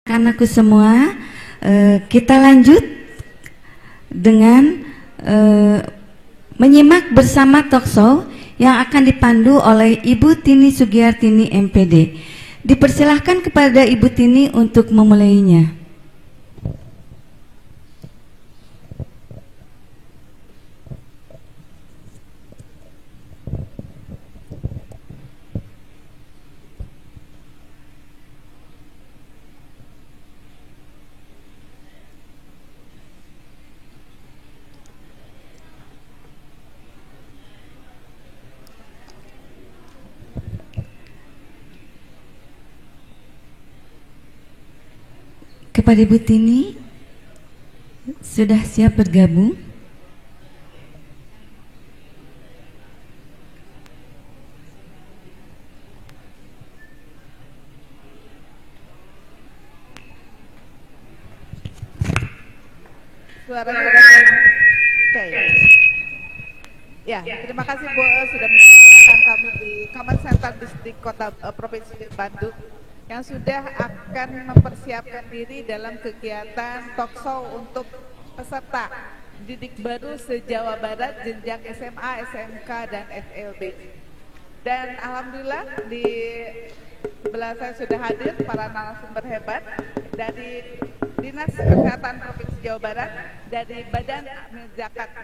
Anak-anakku semua, kita lanjut dengan menyimak bersama talkshow yang akan dipandu oleh Ibu Tini Sugiyartini MPD. Dipersilahkan kepada Ibu Tini untuk memulainya. Kepada Ibu Tini, sudah siap bergabung? Suara oke. Ya, terima kasih Bu sudah mempersilakan kami di Command Center Distrik Kota Provinsi Bandung yang sudah akan mempersiapkan diri dalam kegiatan talkshow untuk peserta didik baru se-Jawa Barat jenjang SMA, SMK, dan SLB. Dan alhamdulillah di sebelah saya sudah hadir para narasumber hebat dari Dinas Kesehatan Provinsi Jawa Barat, dari Badan Zakat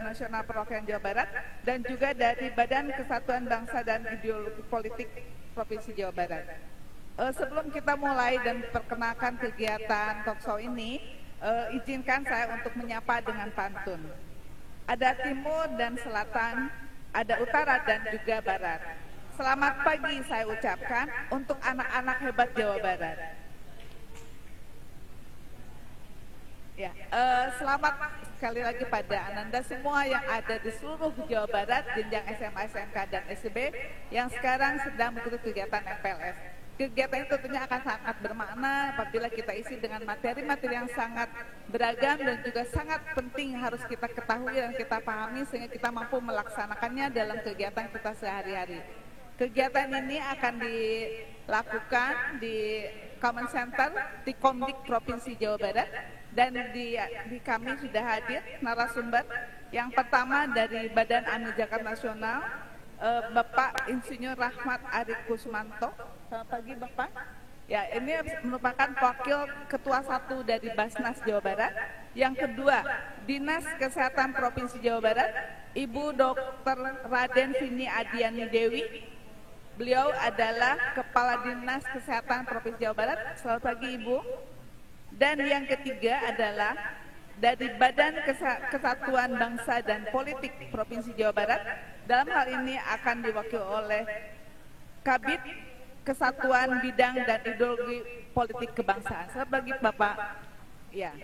Nasional Perwakilan Jawa Barat, dan juga dari Badan Kesatuan Bangsa dan Ideologi Politik Provinsi Jawa Barat. Sebelum kita mulai dan perkenalkan kegiatan talkshow ini, izinkan saya untuk menyapa dengan pantun. Ada timur dan selatan, ada utara dan juga barat. Selamat pagi saya ucapkan untuk anak-anak hebat Jawa Barat. Ya, selamat sekali lagi pada Ananda semua yang ada di seluruh Jawa Barat, jenjang SMA, SMK, dan SB yang sekarang sedang mengikuti kegiatan MPLS. Kegiatan itu tentunya akan sangat bermakna apabila kita isi dengan materi-materi yang sangat beragam dan juga sangat penting harus kita ketahui dan kita pahami sehingga kita mampu melaksanakannya dalam kegiatan kita sehari-hari. Kegiatan ini akan dilakukan di Command Center di Komdik Provinsi Jawa Barat dan di kami sudah hadir narasumber. Yang pertama dari Badan Amil Zakat Nasional, Bapak Insinyur Rahmat Ari Kusmanto. Selamat pagi Bapak. Ya, ini merupakan wakil ketua 1 dari Basnas Jawa Barat. Yang kedua, Dinas Kesehatan Provinsi Jawa Barat, Ibu Dr. Raden Vini Adiani Dewi. Beliau adalah Kepala Dinas Kesehatan Provinsi Jawa Barat. Selamat pagi Ibu. Dan yang ketiga adalah dari Badan Kesatuan Bangsa dan Politik Provinsi Jawa Barat. Dalam hal ini akan diwakili oleh Kabid Kesatuan Bidang dan Ideologi Politik Kebangsaan. Selamat pagi Bapak. Ya,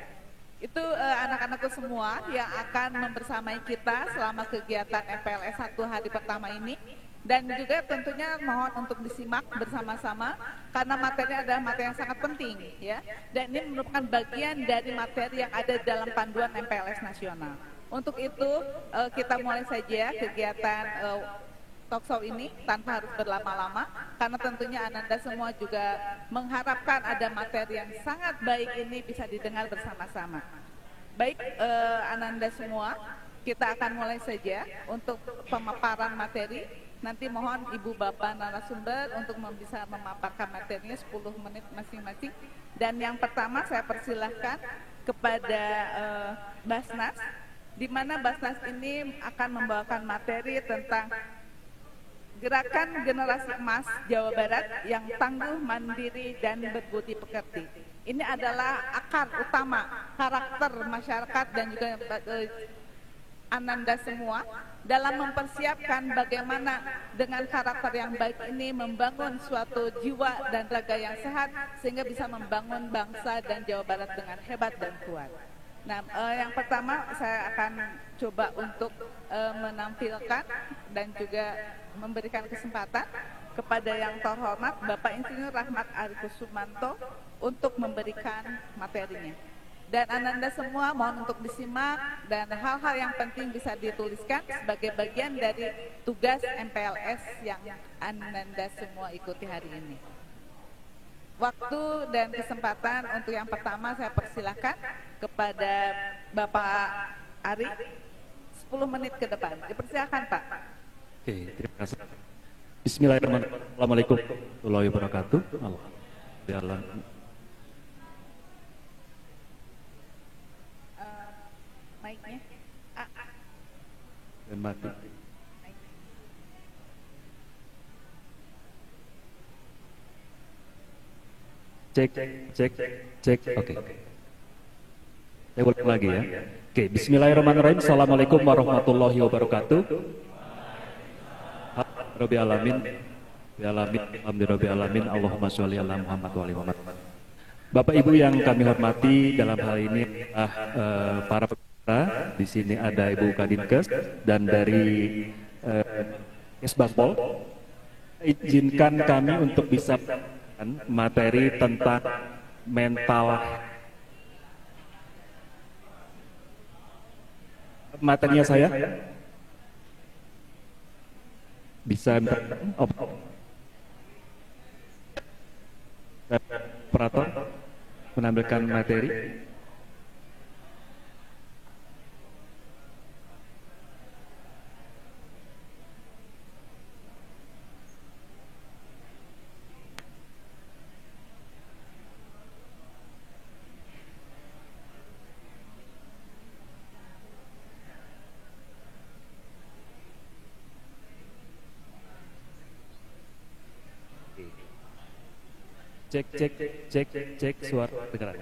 itu anak-anakku semua yang akan membersamai kita selama kegiatan MPLS 1 hari pertama ini. Dan juga tentunya mohon untuk disimak bersama-sama karena materinya adalah materi yang sangat penting ya. Dan ini merupakan bagian dari materi yang ada dalam panduan MPLS nasional. Untuk itu kita mulai saja kegiatan talkshow ini tanpa harus berlama-lama karena tentunya Ananda semua juga mengharapkan ada materi yang sangat baik ini bisa didengar bersama-sama. Baik Ananda semua, kita akan mulai saja untuk pemaparan materi. Nanti mohon Ibu Bapak narasumber untuk bisa memaparkan materinya 10 menit masing-masing. Dan yang pertama saya persilahkan kepada Basnas, di mana Basnas ini akan membawakan materi tentang Gerakan Generasi Emas Jawa Barat yang tangguh, mandiri, dan berbudi pekerti. Ini adalah akar utama karakter masyarakat dan juga Ananda semua dalam mempersiapkan bagaimana dengan karakter yang baik ini membangun suatu jiwa dan raga yang sehat sehingga bisa membangun bangsa dan Jawa Barat dengan hebat dan kuat. Nah, yang pertama saya akan coba untuk menampilkan dan juga memberikan kesempatan kepada yang terhormat Bapak Insinyur Rahmat Ari Kusmanto untuk memberikan materinya. Dan Ananda semua mohon untuk disimak dan hal-hal yang penting bisa dituliskan sebagai bagian dari tugas MPLS yang Ananda semua ikuti hari ini. waktu dan kesempatan untuk yang pertama saya persilahkan kepada Bapak Ari 10 menit ke depan. Dipersilakan Pak. Oke, terima kasih. Bismillahirrahmanirrahim. Assalamualaikum warahmatullahi wabarakatuh. Alhamdulillah. Mic-nya. Dan mati. Cek. Oke. Saya ulang lagi ya. Oke, bismillahirrahmanirrahim. Assalamualaikum warahmatullahi wabarakatuh. Rabbil alamin. Alhamdulillah alamin. Allahumma sholli ala Muhammad wa ali Muhammad. Bapak Ibu yang kami hormati, dalam hal ini para peserta. Di sini ada Ibu Kadinkes dan dari Kesbangpol. Izinkan kami untuk bisa materi tentang mental. Materinya saya bisa operator menampilkan materi. Cek suara dengar.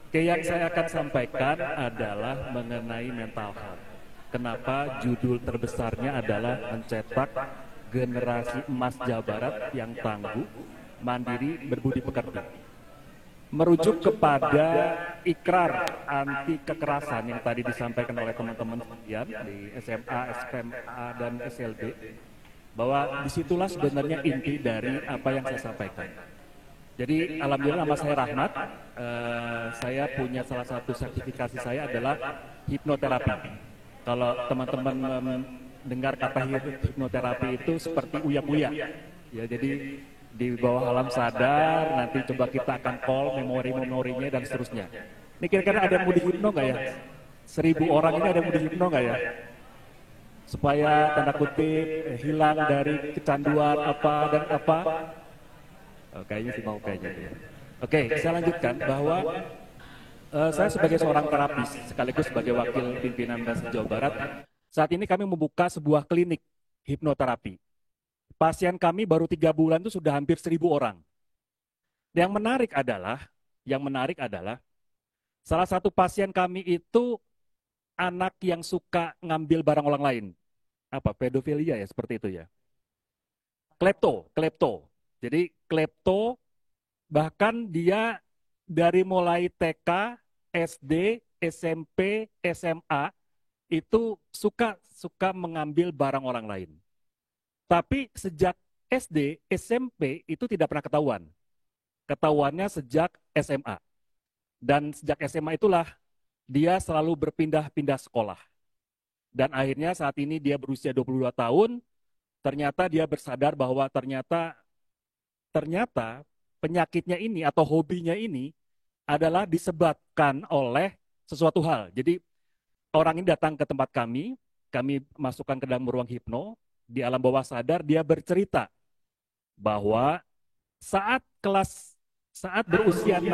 Oke, yang saya akan sampaikan adalah mengenai mental health. Kenapa judul terbesarnya adalah mencetak generasi emas Jawa Barat yang tangguh, mandiri, berbudi pekerti. Merujuk kepada ikrar anti kekerasan yang tadi disampaikan oleh teman-teman sekalian di SMA, SMA, dan SLB, bahwa disitulah sebenarnya inti dari apa yang saya sampaikan. Jadi alhamdulillah nama saya Rahmat, saya punya salah satu sertifikasi saya adalah hipnoterapi. Kalau teman-teman mendengar kata hipnoterapi itu seperti uya-uya, ya jadi di bawah alam sadar, nanti coba kita akan call memori-memorinya dan seterusnya. Ini kira-kira ada yang mau dihipno nggak ya? 1000 orang ini ada yang mau dihipno nggak ya? Supaya tanda kutip hilang dari kecanduan apa dan apa. Oh, kayaknya sih mau kayaknya. Oke, saya lanjutkan bahwa saya sebagai seorang terapis sekaligus sebagai wakil pimpinan Dasar Jawa Barat, saat ini kami membuka sebuah klinik hipnoterapi. Pasien kami baru 3 bulan itu sudah hampir 1000 orang. Yang menarik adalah salah satu pasien kami itu anak yang suka ngambil barang orang lain. Apa? Pedofilia ya, seperti itu ya. Klepto. Jadi klepto, bahkan dia dari mulai TK, SD, SMP, SMA itu suka mengambil barang orang lain. Tapi sejak SD, SMP itu tidak pernah ketahuan. Ketahuannya sejak SMA. Dan sejak SMA itulah dia selalu berpindah-pindah sekolah. Dan akhirnya saat ini dia berusia 22 tahun, ternyata dia bersadar bahwa ternyata penyakitnya ini atau hobinya ini adalah disebabkan oleh sesuatu hal. Jadi orang ini datang ke tempat kami masukkan ke dalam ruang hipno, di alam bawah sadar dia bercerita bahwa saat berusia 6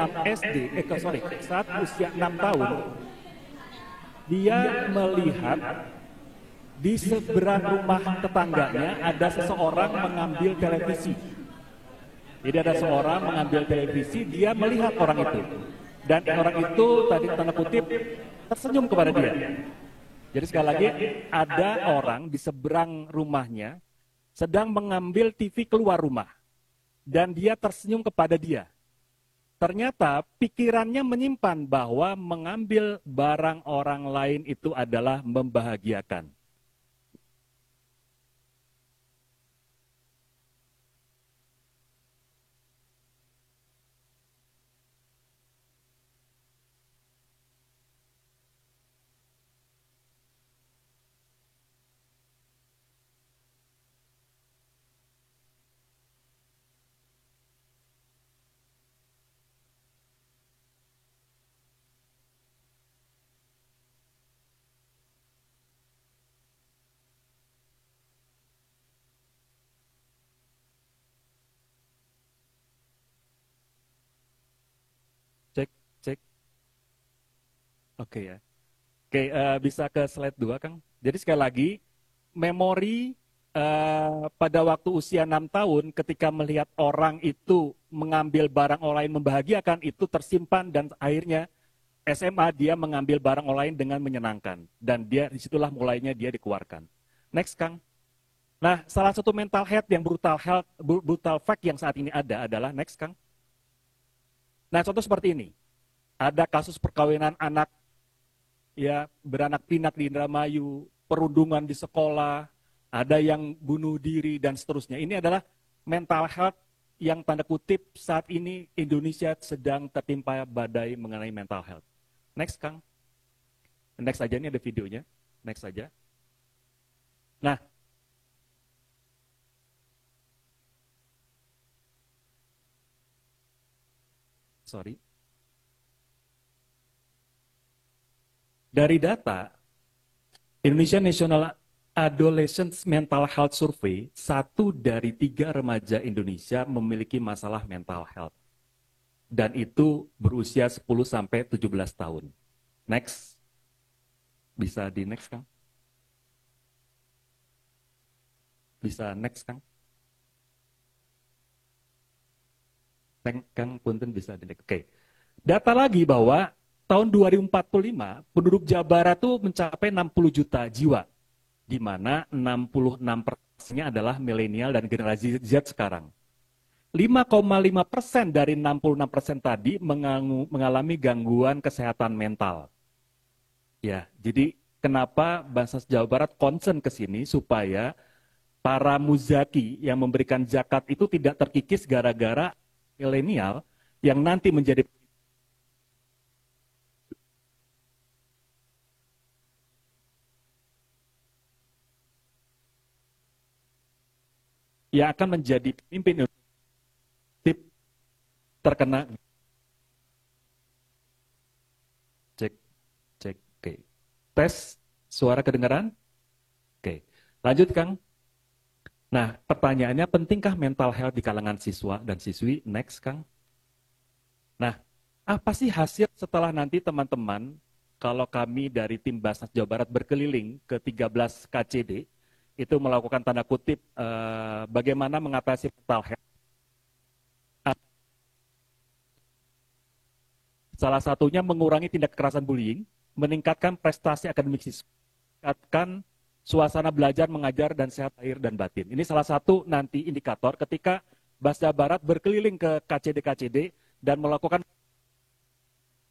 tahun, dia melihat di seberang rumah tetangganya ada seseorang mengambil televisi. Jadi ada seorang mengambil televisi, dia melihat orang itu. Dan orang itu tadi tanda kutip tersenyum kepada dia. Jadi sekali lagi ada orang di seberang rumahnya sedang mengambil TV keluar rumah. Dan dia tersenyum kepada dia. Ternyata pikirannya menyimpan bahwa mengambil barang orang lain itu adalah membahagiakan. Oke ya. Oke, bisa ke slide 2, Kang. Jadi sekali lagi, memori pada waktu usia 6 tahun ketika melihat orang itu mengambil barang orang lain membahagiakan, itu tersimpan dan akhirnya SMA dia mengambil barang orang lain dengan menyenangkan. Dan dia disitulah mulainya dia dikeluarkan. Next, Kang. Nah, salah satu mental health yang brutal fact yang saat ini ada adalah, next, Kang. Nah, contoh seperti ini. Ada kasus perkawinan anak, ya, beranak pinak di Indramayu, perundungan di sekolah, ada yang bunuh diri, dan seterusnya. Ini adalah mental health yang tanda kutip saat ini Indonesia sedang tertimpa badai mengenai mental health. Next, Kang. Next aja, ini ada videonya. Next aja. Nah, sorry. Dari data, Indonesia National Adolescent Mental Health Survey, 1 dari 3 remaja Indonesia memiliki masalah mental health. Dan itu berusia 10-17 tahun. Next. Bisa di next, Kang? Bisa next, Kang? Kang punten bisa di next. Oke. Data lagi bahwa tahun 2045 penduduk Jawa Barat itu mencapai 60 juta jiwa, di mana 66%-nya adalah milenial dan generasi Z sekarang. 5,5% dari 66% tadi mengalami gangguan kesehatan mental. Ya, jadi kenapa Bansos Jawa Barat concern ke sini supaya para muzaki yang memberikan zakat itu tidak terkikis gara-gara milenial yang nanti menjadi yang akan menjadi pemimpin terkena. Cek, oke. Tes, suara kedengaran? Oke, lanjut, Kang. Nah, pertanyaannya, pentingkah mental health di kalangan siswa dan siswi? Next, Kang. Nah, apa sih hasil setelah nanti teman-teman, kalau kami dari tim Basnas Jawa Barat berkeliling ke 13 KCD, itu melakukan tanda kutip bagaimana mengatasi mental health. Salah satunya mengurangi tindak kekerasan bullying, meningkatkan prestasi akademik siswa, meningkatkan suasana belajar, mengajar, dan sehat lahir dan batin. Ini salah satu nanti indikator ketika Basda Barat berkeliling ke KCD-KCD dan melakukan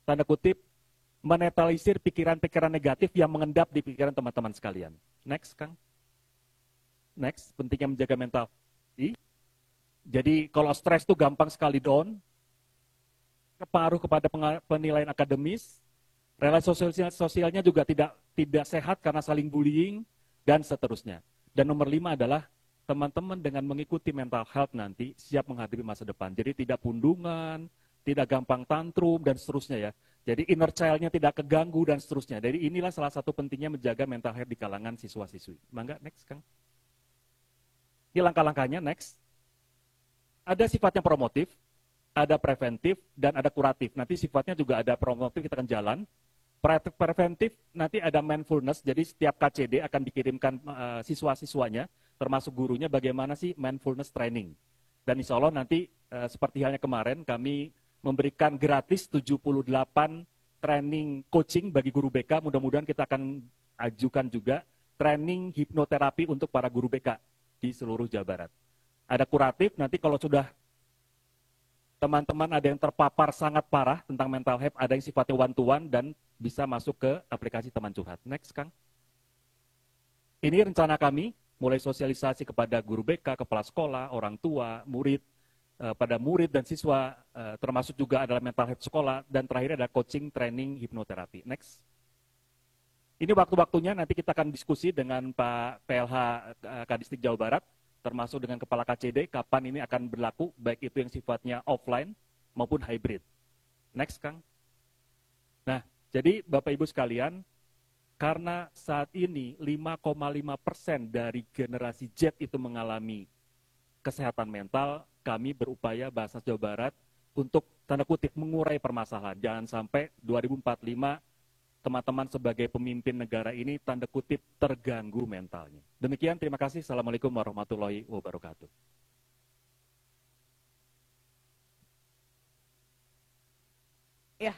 tanda kutip menetralisir pikiran-pikiran negatif yang mengendap di pikiran teman-teman sekalian. Next, Kang. Next, pentingnya menjaga mental. Jadi kalau stres itu gampang sekali down, pengaruh kepada penilaian akademis, relasi sosialnya juga tidak sehat karena saling bullying, dan seterusnya. Dan nomor 5 adalah teman-teman dengan mengikuti mental health nanti siap menghadapi masa depan. Jadi tidak pundungan, tidak gampang tantrum, dan seterusnya ya. Jadi inner child-nya tidak keganggu, dan seterusnya. Jadi inilah salah satu pentingnya menjaga mental health di kalangan siswa-siswi. Mangga, next, Kang. Ini langkah-langkahnya, next. Ada sifatnya promotif, ada preventif, dan ada kuratif. Nanti sifatnya juga ada promotif, kita akan jalan. Preventif, nanti ada mindfulness, jadi setiap KCD akan dikirimkan siswa-siswanya, termasuk gurunya, bagaimana sih mindfulness training. Dan insya Allah nanti, seperti halnya kemarin, kami memberikan gratis 78 training coaching bagi guru BK, mudah-mudahan kita akan ajukan juga training hipnoterapi untuk para guru BK di seluruh Jawa Barat. Ada kuratif, nanti kalau sudah teman-teman ada yang terpapar sangat parah tentang mental health, ada yang sifatnya one-to-one dan bisa masuk ke aplikasi teman curhat. Next, Kang. Ini rencana kami, mulai sosialisasi kepada guru BK, kepala sekolah, orang tua, murid, pada murid dan siswa, termasuk juga adalah mental health sekolah, dan terakhir ada coaching, training, hipnoterapi. Next. Ini waktu-waktunya nanti kita akan diskusi dengan Pak PLH Kadistik Jawa Barat, termasuk dengan Kepala KCD, kapan ini akan berlaku, baik itu yang sifatnya offline maupun hybrid. Next, Kang. Nah, jadi Bapak Ibu sekalian, karena saat ini 5,5% dari generasi Z itu mengalami kesehatan mental, kami berupaya Basnas Jawa Barat untuk tanda kutip mengurai permasalahan. Jangan sampai 2045 teman-teman sebagai pemimpin negara ini tanda kutip terganggu mentalnya. Demikian, terima kasih. Assalamualaikum warahmatullahi wabarakatuh. Ya,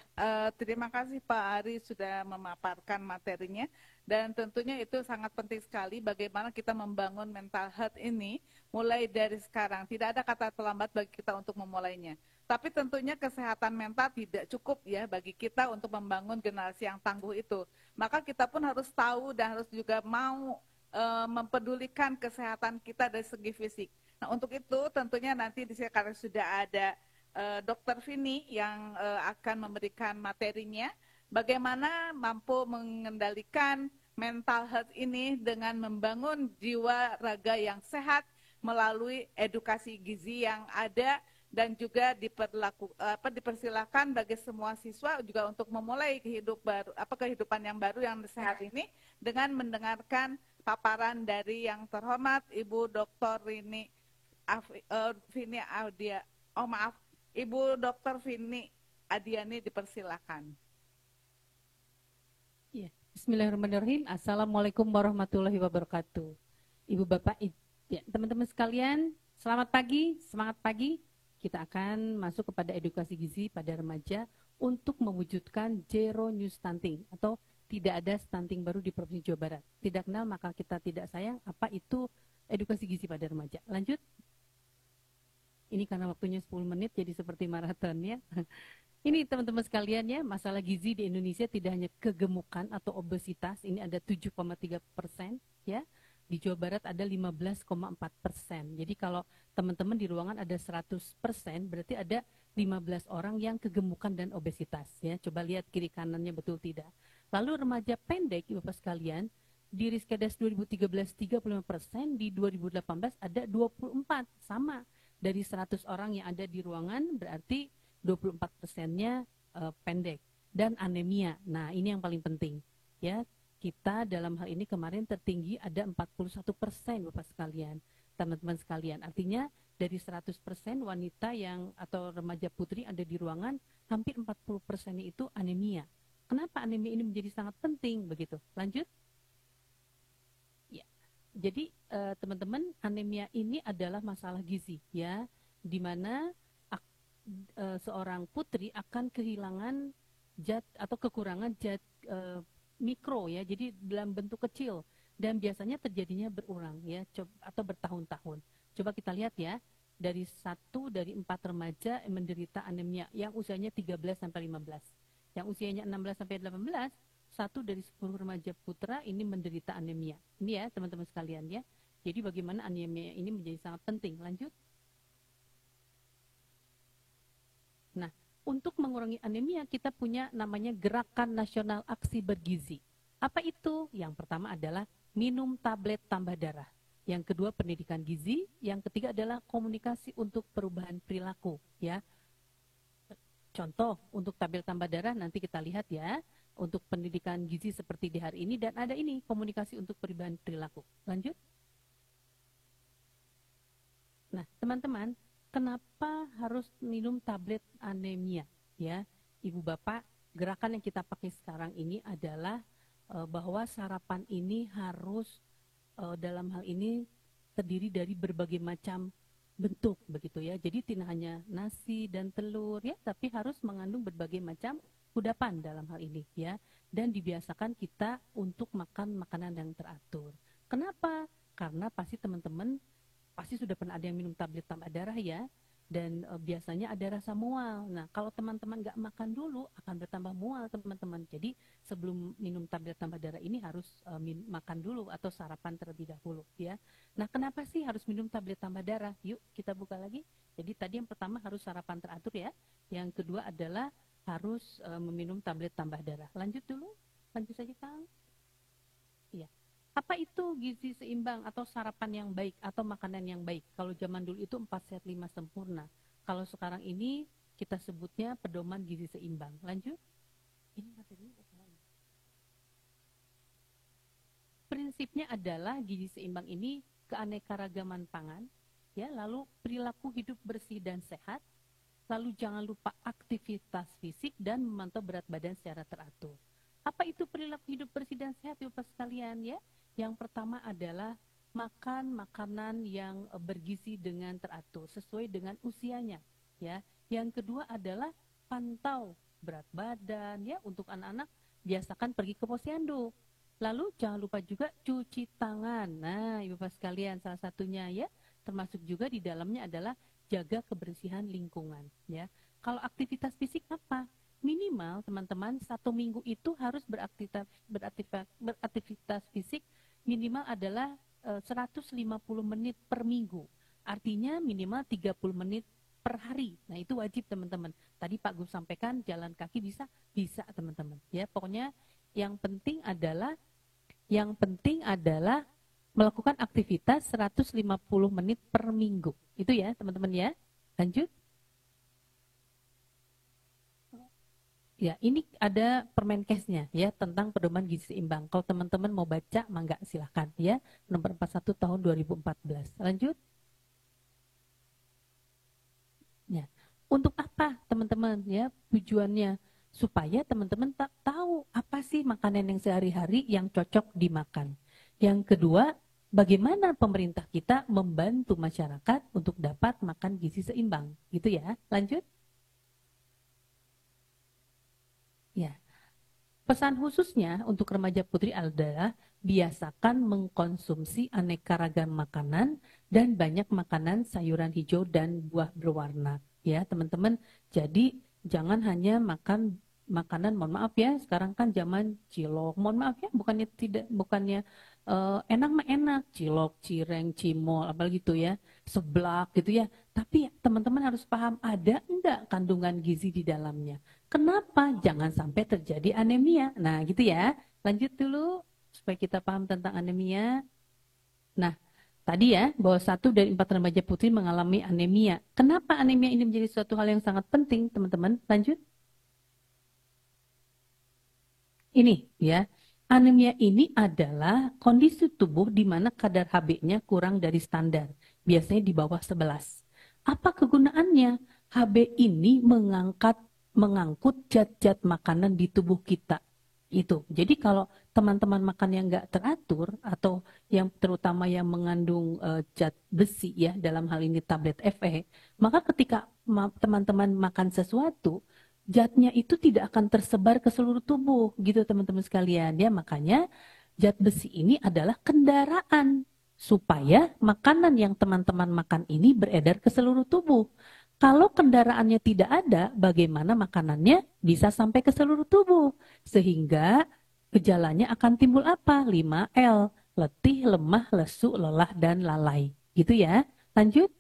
terima kasih Pak Ari sudah memaparkan materinya, dan tentunya itu sangat penting sekali bagaimana kita membangun mental health ini mulai dari sekarang. Tidak ada kata terlambat bagi kita untuk memulainya. Tapi tentunya kesehatan mental tidak cukup ya bagi kita untuk membangun generasi yang tangguh itu. Maka kita pun harus tahu dan harus juga mau mempedulikan kesehatan kita dari segi fisik. Nah, untuk itu tentunya nanti di sini karena sudah ada Dr. Vini yang akan memberikan materinya, bagaimana mampu mengendalikan mental health ini dengan membangun jiwa raga yang sehat melalui edukasi gizi yang ada, dan juga dipersilakan bagi semua siswa juga untuk memulai kehidupan yang baru yang sehat ini dengan mendengarkan paparan dari yang terhormat Ibu Dr. Vini Audia. Oh maaf, Ibu Dr. Vini Adiani, dipersilakan. Ya, Bismillahirrahmanirrahim. Assalamualaikum warahmatullahi wabarakatuh. Ibu Bapak, ya, teman-teman sekalian, selamat pagi, semangat pagi. Kita akan masuk kepada edukasi gizi pada remaja untuk mewujudkan zero new stunting atau tidak ada stunting baru di Provinsi Jawa Barat. Tidak kenal maka kita tidak sayang. Apa itu edukasi gizi pada remaja? Lanjut. Ini karena waktunya 10 menit jadi seperti maraton ya. Ini teman-teman sekalian ya, masalah gizi di Indonesia tidak hanya kegemukan atau obesitas, ini ada 7,3% ya. Di Jawa Barat ada 15,4%. Jadi kalau teman-teman di ruangan ada 100%, berarti ada 15 orang yang kegemukan dan obesitas ya. Coba lihat kiri kanannya betul tidak. Lalu remaja pendek, Bapak sekalian, di Riskedas 2013 35%, di 2018 ada 24, sama. Dari 100 orang yang ada di ruangan berarti 24%-nya pendek dan anemia. Nah, ini yang paling penting. Ya, kita dalam hal ini kemarin tertinggi ada 41% Bapak sekalian, teman-teman sekalian. Artinya dari 100% wanita yang atau remaja putri ada di ruangan, hampir 40%-nya itu anemia. Kenapa anemia ini menjadi sangat penting begitu? Lanjut. Jadi teman-teman, anemia ini adalah masalah gizi ya, di mana seorang putri akan kehilangan zat atau kekurangan zat mikro ya, jadi dalam bentuk kecil dan biasanya terjadinya berulang ya atau bertahun-tahun. Coba kita lihat ya, dari 1 dari 4 remaja menderita anemia yang usianya 13 sampai 15. Yang usianya 16 sampai 18, 1 dari 10 remaja putra ini menderita anemia. Ini ya teman-teman sekalian ya. Jadi bagaimana anemia ini menjadi sangat penting. Lanjut. Nah, untuk mengurangi anemia kita punya namanya Gerakan Nasional Aksi Bergizi. Apa itu? Yang pertama adalah minum tablet tambah darah. Yang kedua pendidikan gizi. Yang ketiga adalah komunikasi untuk perubahan perilaku. Ya. Contoh untuk tablet tambah darah nanti kita lihat ya. Untuk pendidikan gizi seperti di hari ini, dan ada ini komunikasi untuk perubahan perilaku. Lanjut. Nah, teman-teman, kenapa harus minum tablet anemia? Ya, Ibu Bapak, gerakan yang kita pakai sekarang ini adalah bahwa sarapan ini harus dalam hal ini terdiri dari berbagai macam bentuk begitu ya. Jadi tidak hanya nasi dan telur ya, tapi harus mengandung berbagai macam kudapan dalam hal ini ya, dan dibiasakan kita untuk makan makanan yang teratur. Kenapa? Karena pasti teman-teman pasti sudah pernah ada yang minum tablet tambah darah ya, dan biasanya ada rasa mual. Nah, kalau teman-teman nggak makan dulu akan bertambah mual teman-teman. Jadi sebelum minum tablet tambah darah ini harus makan dulu atau sarapan terlebih dahulu ya. Nah, kenapa sih harus minum tablet tambah darah? Yuk kita buka lagi. Jadi tadi yang pertama harus sarapan teratur ya. Yang kedua adalah harus meminum tablet tambah darah. Lanjut dulu, lanjut saja Kang. Iya. Apa itu gizi seimbang atau sarapan yang baik atau makanan yang baik? Kalau zaman dulu itu 4 sehat 5 sempurna. Kalau sekarang ini kita sebutnya pedoman gizi seimbang. Lanjut. Ini materinya apa? Prinsipnya adalah gizi seimbang ini keanekaragaman pangan, ya, lalu perilaku hidup bersih dan sehat. Lalu jangan lupa aktivitas fisik dan memantau berat badan secara teratur. Apa itu perilaku hidup bersih dan sehat, Bapak sekalian ya? Yang pertama adalah makan makanan yang bergizi dengan teratur sesuai dengan usianya ya. Yang kedua adalah pantau berat badan ya, untuk anak-anak biasakan pergi ke posyandu. Lalu jangan lupa juga cuci tangan. Nah, Ibu Bapak sekalian, salah satunya ya, termasuk juga di dalamnya adalah jaga kebersihan lingkungan ya. Kalau aktivitas fisik apa? Minimal teman-teman 1 minggu itu harus beraktivitas fisik minimal adalah 150 menit per minggu. Artinya minimal 30 menit per hari. Nah, itu wajib teman-teman. Tadi Pak Gus sampaikan jalan kaki bisa teman-teman. Ya, pokoknya yang penting adalah melakukan aktivitas 150 menit per minggu. Itu ya, teman-teman ya. Lanjut. Ya, ini ada Permenkesnya ya tentang pedoman gizi seimbang. Kalau teman-teman mau baca, mangga silahkan ya. Nomor 41 tahun 2014. Lanjut. Ya. Untuk apa teman-teman ya tujuannya? Supaya teman-teman tak tahu apa sih makanan yang sehari-hari yang cocok dimakan. Yang kedua, bagaimana pemerintah kita membantu masyarakat untuk dapat makan gizi seimbang. Gitu ya. Lanjut. Ya, pesan khususnya untuk remaja putri adalah biasakan mengkonsumsi aneka ragam makanan dan banyak makanan sayuran hijau dan buah berwarna. Ya, teman-teman. Jadi jangan hanya makan makanan, mohon maaf ya, sekarang kan zaman cilok. Mohon maaf ya, bukannya enak mah enak, cilok, cireng, cimol, apalagi gitu ya, seblak gitu ya. Tapi teman-teman harus paham ada enggak kandungan gizi di dalamnya. Kenapa? Jangan sampai terjadi anemia. Nah, gitu ya. Lanjut dulu supaya kita paham tentang anemia. Nah, tadi ya, bahwa 1 dari 4 remaja putri mengalami anemia. Kenapa anemia ini menjadi suatu hal yang sangat penting, teman-teman? Lanjut. Ini ya, anemia ini adalah kondisi tubuh di mana kadar Hb-nya kurang dari standar. Biasanya di bawah 11. Apa kegunaannya? Hb ini mengangkut zat-zat makanan di tubuh kita. Itu. Jadi kalau teman-teman makan yang nggak teratur atau yang terutama yang mengandung zat besi ya, dalam hal ini tablet Fe, maka ketika teman-teman makan sesuatu, zatnya itu tidak akan tersebar ke seluruh tubuh gitu teman-teman sekalian ya. Makanya zat besi ini adalah kendaraan supaya makanan yang teman-teman makan ini beredar ke seluruh tubuh. Kalau kendaraannya tidak ada, bagaimana makanannya bisa sampai ke seluruh tubuh? Sehingga gejalanya akan timbul apa? 5L, letih, lemah, lesu, lelah, dan lalai. Gitu ya. Lanjut.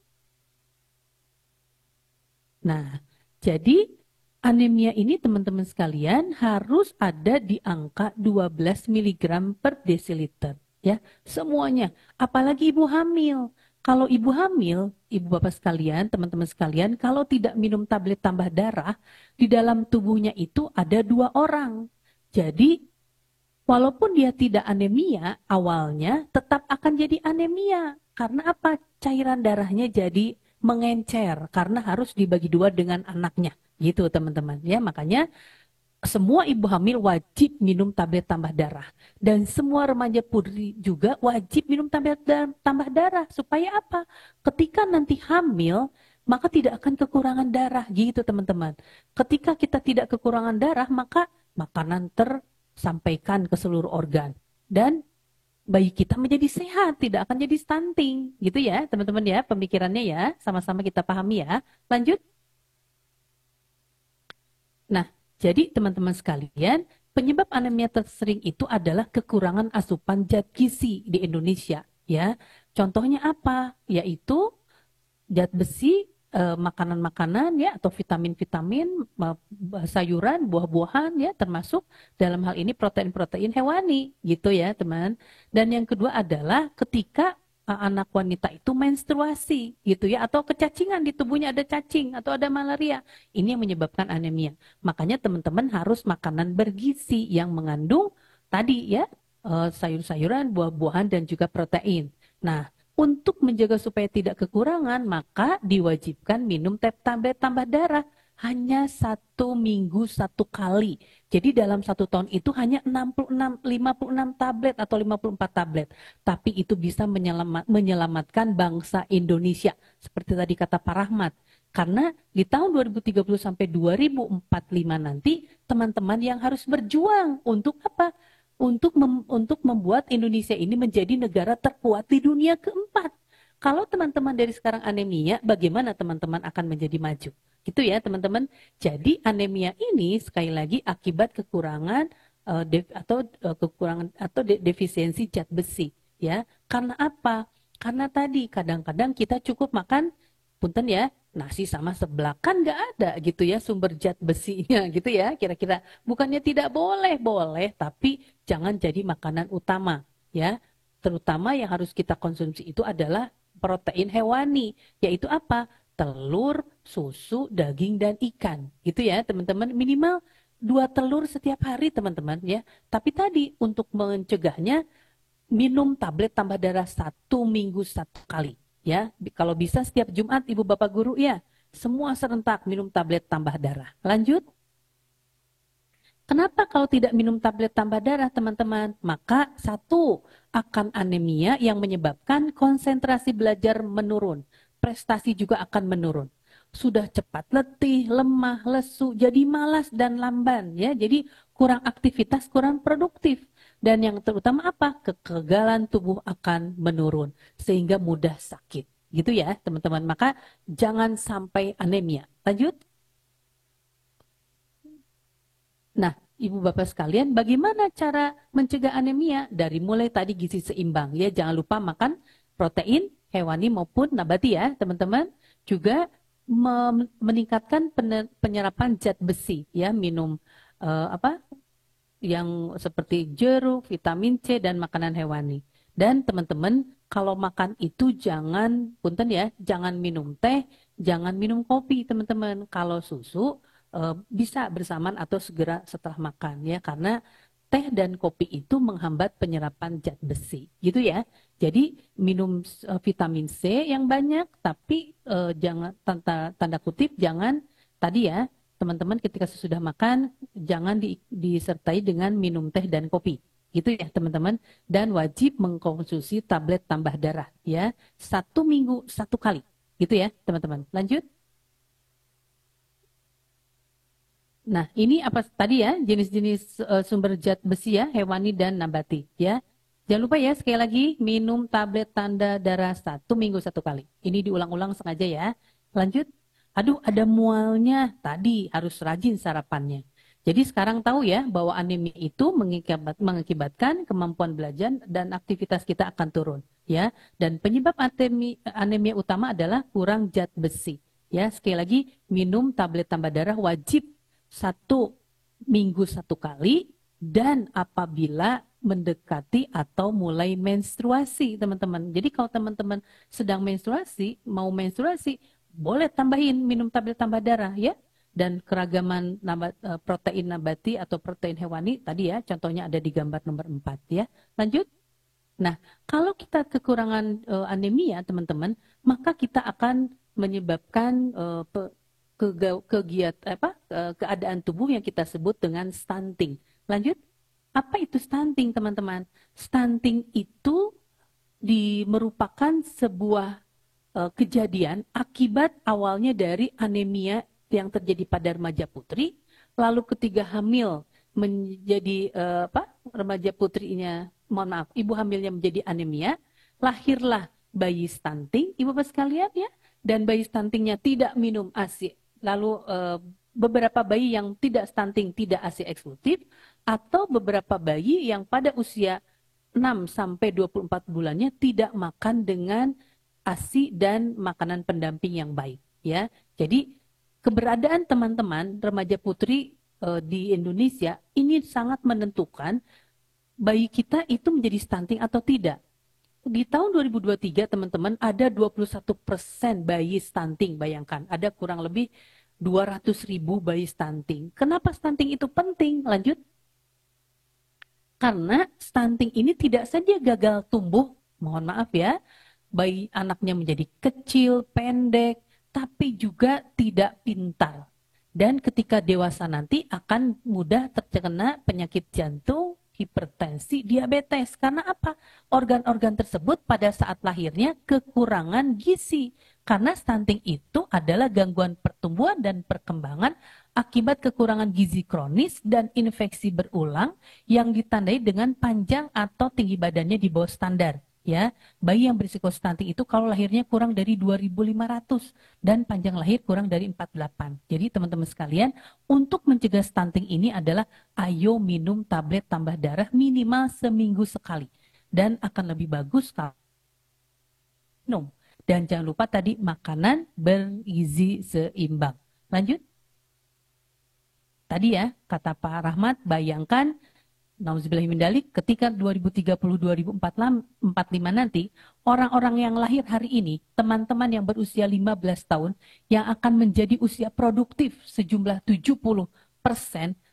Nah, jadi anemia ini teman-teman sekalian harus ada di angka 12 mg per desiliter. Ya, semuanya. Apalagi ibu hamil. Kalau ibu hamil, ibu bapak sekalian, teman-teman sekalian, kalau tidak minum tablet tambah darah, di dalam tubuhnya itu ada 2 orang. Jadi, walaupun dia tidak anemia awalnya, tetap akan jadi anemia. Karena apa? Cairan darahnya jadi mengencer, karena harus dibagi 2 dengan anaknya. Gitu teman-teman. Ya, makanya semua ibu hamil wajib minum tablet tambah darah. Dan semua remaja putri juga wajib minum tablet tambah darah. Supaya apa? Ketika nanti hamil, maka tidak akan kekurangan darah. Gitu teman-teman. Ketika kita tidak kekurangan darah, maka makanan tersampaikan ke seluruh organ. Dan bayi kita menjadi sehat, tidak akan jadi stunting. Gitu ya teman-teman ya, pemikirannya ya. Sama-sama kita pahami ya. Lanjut. Nah, jadi teman-teman sekalian, penyebab anemia tersering itu adalah kekurangan asupan zat gizi di Indonesia. Ya, contohnya apa? Yaitu zat besi, makanan-makanan ya, atau vitamin-vitamin, sayuran, buah-buahan ya, termasuk dalam hal ini protein-protein hewani, gitu ya teman. Dan yang kedua adalah ketika anak wanita itu menstruasi gitu ya, atau kecacingan di tubuhnya, ada cacing atau ada malaria, ini yang menyebabkan anemia. Makanya teman-teman harus makanan bergizi yang mengandung tadi ya, sayur-sayuran, buah-buahan dan juga protein. Nah, untuk menjaga supaya tidak kekurangan, maka diwajibkan minum tablet tambah darah hanya 1 minggu 1 kali. Jadi dalam 1 tahun itu hanya 56 tablet atau 54 tablet. Tapi itu bisa menyelamatkan bangsa Indonesia. Seperti tadi kata Pak Rahmat. Karena di tahun 2030 sampai 2045 nanti, teman-teman yang harus berjuang untuk apa? Untuk membuat Indonesia ini menjadi negara terkuat di dunia keempat. Kalau teman-teman dari sekarang anemia, bagaimana teman-teman akan menjadi maju? Gitu ya teman-teman. Jadi anemia ini sekali lagi akibat kekurangan defisiensi zat besi. Ya, karena apa? Karena tadi kadang-kadang kita cukup makan, punten ya, nasi sama seblak, kan nggak ada gitu ya sumber zat besinya gitu ya kira-kira. Bukannya tidak boleh, boleh, tapi jangan jadi makanan utama ya. Terutama yang harus kita konsumsi itu adalah protein hewani, yaitu apa? Telur, susu, daging, dan ikan gitu ya teman-teman. Minimal 2 telur setiap hari teman-teman ya. Tapi tadi untuk mencegahnya, minum tablet tambah darah 1 minggu 1 kali. Ya, kalau bisa setiap Jumat Ibu Bapak Guru ya, semua serentak minum tablet tambah darah. Lanjut. Kenapa kalau tidak minum tablet tambah darah teman-teman? Maka 1, akan anemia yang menyebabkan konsentrasi belajar menurun. Prestasi juga akan menurun. Sudah cepat letih, lemah, lesu, jadi malas dan lamban ya. Jadi kurang aktivitas, kurang produktif. Dan yang terutama apa? Kekebalan tubuh akan menurun sehingga mudah sakit. Gitu ya, teman-teman. Maka jangan sampai anemia. Lanjut. Nah, Ibu Bapak sekalian, bagaimana cara mencegah anemia? Dari mulai tadi gizi seimbang ya, jangan lupa makan protein hewani maupun nabati ya, teman-teman. Juga meningkatkan penyerapan zat besi ya, minum yang seperti jeruk, vitamin C, dan makanan hewani. Dan teman-teman, kalau makan itu jangan, punten ya, jangan minum teh, jangan minum kopi teman-teman. Kalau susu bisa bersamaan atau segera setelah makan ya, karena teh dan kopi itu menghambat penyerapan zat besi, gitu ya. Jadi minum vitamin C yang banyak, tapi jangan tanda kutip jangan tadi ya. Teman-teman ketika sesudah makan, jangan disertai dengan minum teh dan kopi. Gitu ya teman-teman. Dan wajib mengkonsumsi tablet tambah darah ya. 1 minggu 1 kali. Gitu ya teman-teman. Lanjut. Nah ini apa tadi ya, jenis-jenis sumber zat besi ya, hewani dan nabati ya. Jangan lupa ya sekali lagi, minum tablet tanda darah 1 minggu 1 kali. Ini diulang-ulang sengaja ya. Lanjut. Aduh, ada mualnya. Tadi harus rajin sarapannya. Jadi sekarang tahu ya bahwa anemia itu mengakibatkan kemampuan belajar dan aktivitas kita akan turun. Ya, dan penyebab anemia utama adalah kurang zat besi. Ya, sekali lagi minum tablet tambah darah wajib 1 minggu 1 kali dan apabila mendekati atau mulai menstruasi, teman-teman. Jadi kalau teman-teman sedang menstruasi, mau menstruasi, boleh tambahin minum tablet tambah darah ya. Dan keragaman protein nabati atau protein hewani tadi ya, contohnya ada di gambar nomor 4 ya. Lanjut. Nah, kalau kita kekurangan anemia teman-teman, maka kita akan menyebabkan keadaan tubuh yang kita sebut dengan stunting. Lanjut. Apa itu stunting teman-teman? Stunting itu merupakan sebuah kejadian akibat awalnya dari anemia yang terjadi pada remaja putri, lalu ketika hamil menjadi remaja putrinya, mohon maaf, ibu hamilnya menjadi anemia, lahirlah bayi stunting, ibu bapak sekalian ya, dan bayi stuntingnya tidak minum ASI, lalu beberapa bayi yang tidak stunting tidak ASI eksklusif, atau beberapa bayi yang pada usia 6 sampai 24 bulannya tidak makan dengan ASI dan makanan pendamping yang baik ya. Jadi keberadaan teman-teman remaja putri di Indonesia ini sangat menentukan bayi kita itu menjadi stunting atau tidak. Di tahun 2023 teman-teman ada 21% bayi stunting, bayangkan ada kurang lebih 200.000 bayi stunting. Kenapa stunting itu penting? Lanjut. Karena stunting ini tidak saja gagal tumbuh, mohon maaf ya, bayi anaknya menjadi kecil, pendek, tapi juga tidak pintar. Dan ketika dewasa nanti akan mudah terkena penyakit jantung, hipertensi, diabetes. Karena apa? Organ-organ tersebut pada saat lahirnya kekurangan gizi. Karena stunting itu adalah gangguan pertumbuhan dan perkembangan akibat kekurangan gizi kronis dan infeksi berulang yang ditandai dengan panjang atau tinggi badannya di bawah standar. Ya, bayi yang berisiko stunting itu kalau lahirnya kurang dari 2.500 dan panjang lahir kurang dari 48. Jadi teman-teman sekalian, untuk mencegah stunting ini adalah ayo minum tablet tambah darah minimal seminggu sekali. Dan akan lebih bagus kalau minum. Dan jangan lupa tadi makanan bergizi seimbang. Lanjut. Tadi ya, kata Pak Rahmat, bayangkan Nauzubillahimindzalik, ketika 2030-2045 nanti, orang-orang yang lahir hari ini, teman-teman yang berusia 15 tahun, yang akan menjadi usia produktif sejumlah 70%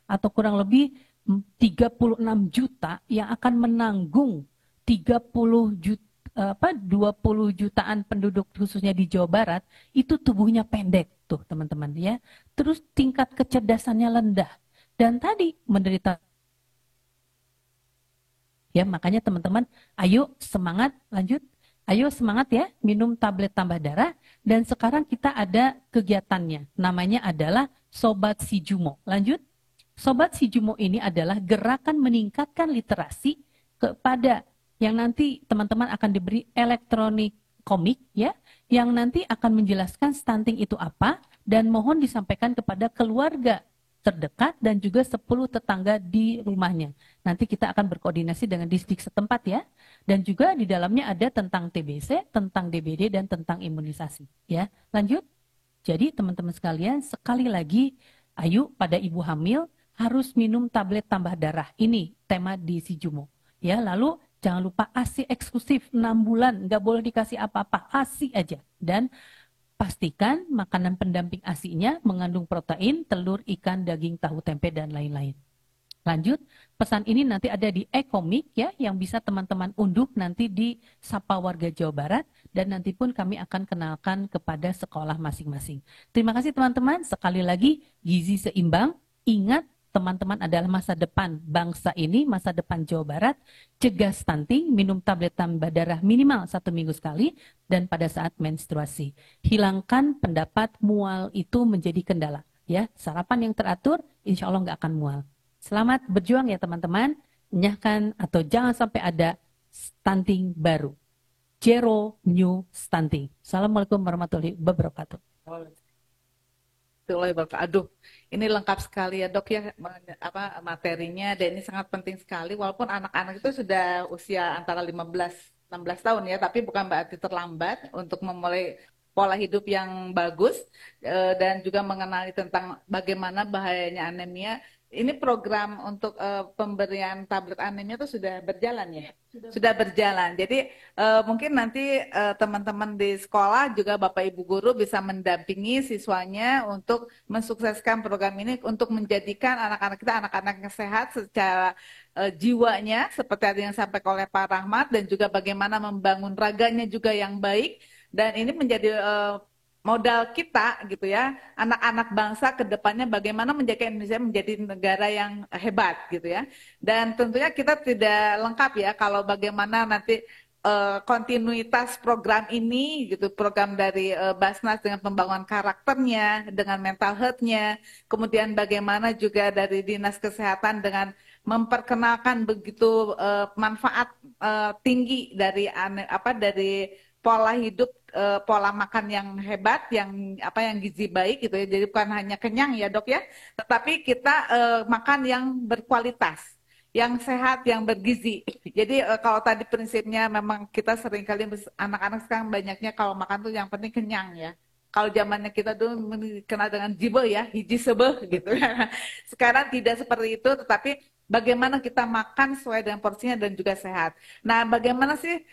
atau kurang lebih 36 juta yang akan menanggung 20 jutaan penduduk khususnya di Jawa Barat, itu tubuhnya pendek tuh teman-teman ya. Terus tingkat kecerdasannya rendah. Dan tadi menderita. Ya, makanya teman-teman, ayo semangat, lanjut. Ayo semangat ya, minum tablet tambah darah. Dan sekarang kita ada kegiatannya. Namanya adalah Sobat Si Jumo. Lanjut. Sobat Si Jumo ini adalah gerakan meningkatkan literasi kepada yang nanti teman-teman akan diberi elektronik komik ya, yang nanti akan menjelaskan stunting itu apa dan mohon disampaikan kepada keluarga terdekat dan juga 10 tetangga di rumahnya. Nanti kita akan berkoordinasi dengan distrik setempat ya. Dan juga di dalamnya ada tentang TBC, tentang DBD, dan tentang imunisasi. Ya, lanjut. Jadi teman-teman sekalian, sekali lagi, ayo pada ibu hamil harus minum tablet tambah darah. Ini tema di Si Jumo. Ya, lalu jangan lupa ASI eksklusif 6 bulan, nggak boleh dikasih apa-apa, ASI aja. Dan pastikan makanan pendamping ASI-nya mengandung protein, telur, ikan, daging, tahu, tempe, dan lain-lain. Lanjut, pesan ini nanti ada di e-komik ya, yang bisa teman-teman unduh nanti di Sapa Warga Jawa Barat, dan nanti pun kami akan kenalkan kepada sekolah masing-masing. Terima kasih teman-teman, sekali lagi gizi seimbang, ingat teman-teman adalah masa depan bangsa ini, masa depan Jawa Barat. Cegah stunting, minum tablet tambah darah minimal 1 minggu sekali, dan pada saat menstruasi. Hilangkan pendapat mual itu menjadi kendala. Ya, sarapan yang teratur, insya Allah nggak akan mual. Selamat berjuang ya teman-teman, nyahkan atau jangan sampai ada stunting baru. Zero new stunting. Assalamualaikum warahmatullahi wabarakatuh. Aduh, ini lengkap sekali ya dok ya materinya, dan ini sangat penting sekali. Walaupun anak-anak itu sudah usia antara 15-16 tahun ya, tapi bukan berarti terlambat untuk memulai pola hidup yang bagus dan juga mengenali tentang bagaimana bahayanya anemia. Ini program untuk pemberian tablet anemia itu sudah berjalan ya? Sudah berjalan. Jadi mungkin nanti teman-teman di sekolah juga Bapak Ibu guru bisa mendampingi siswanya untuk mensukseskan program ini untuk menjadikan anak-anak kita anak-anak yang sehat secara jiwanya seperti yang disampaikan oleh Pak Rahmat, dan juga bagaimana membangun raganya juga yang baik, dan ini menjadi modal kita gitu ya, anak-anak bangsa ke depannya bagaimana menjaga Indonesia menjadi negara yang hebat gitu ya. Dan tentunya kita tidak lengkap ya kalau bagaimana nanti kontinuitas program ini gitu, program dari Basnas dengan pembangunan karakternya, dengan mental health-nya, kemudian bagaimana juga dari Dinas Kesehatan dengan memperkenalkan begitu manfaat tinggi dari dari pola hidup, pola makan yang hebat, yang gizi baik gitu ya. Jadi bukan hanya kenyang ya dok ya, tetapi kita makan yang berkualitas, yang sehat, yang bergizi. Jadi kalau tadi prinsipnya memang kita seringkali anak-anak sekarang banyaknya kalau makan tuh yang penting kenyang ya. Kalau zamannya kita dulu kenal dengan jibe ya, hiji sebeh gitu. Sekarang tidak seperti itu, tetapi bagaimana kita makan sesuai dengan porsinya dan juga sehat. Nah, bagaimana sih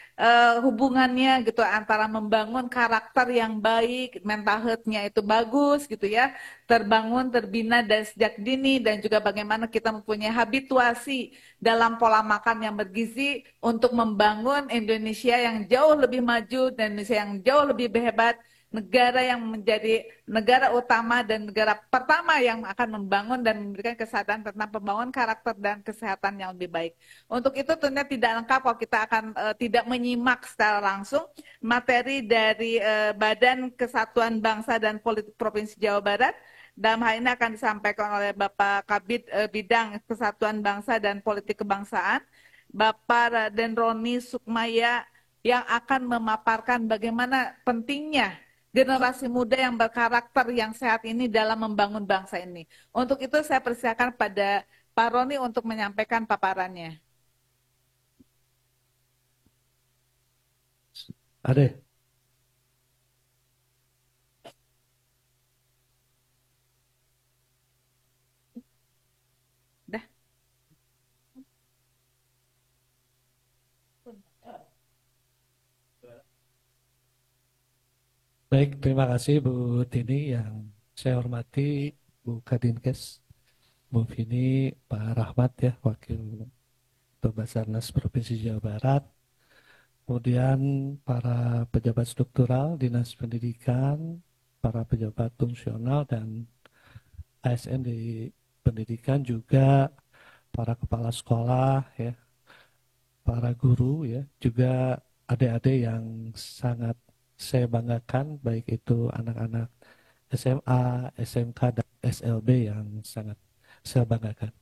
hubungannya gitu antara membangun karakter yang baik, mental health-nya itu bagus gitu ya, terbangun, terbina dari sejak dini, dan juga bagaimana kita mempunyai habituasi dalam pola makan yang bergizi untuk membangun Indonesia yang jauh lebih maju dan Indonesia yang jauh lebih hebat negara yang menjadi negara utama dan negara pertama yang akan membangun dan memberikan kesadaran tentang pembangunan karakter dan kesehatan yang lebih baik. Untuk itu tentunya tidak lengkap kalau kita akan tidak menyimak secara langsung materi dari Badan Kesatuan Bangsa dan Politik Provinsi Jawa Barat. Dalam hal ini akan disampaikan oleh Bapak Kabid Bidang Kesatuan Bangsa dan Politik Kebangsaan, Bapak Raden Roni Sukmaya, yang akan memaparkan bagaimana pentingnya generasi muda yang berkarakter yang sehat ini dalam membangun bangsa ini. Untuk itu saya persilakan pada Pak Roni untuk menyampaikan paparannya. Ade. Dah. Baik, terima kasih Bu Tini yang saya hormati, Bu Kadinkes, Bu Vini, Pak Rahmat ya, Wakil Ketua Basarnas Provinsi Jawa Barat, kemudian para pejabat struktural Dinas Pendidikan, para pejabat fungsional dan ASN di pendidikan, juga para kepala sekolah ya, para guru ya, juga adik-adik yang sangat saya banggakan, baik itu anak-anak SMA, SMK, dan SLB yang sangat saya banggakan.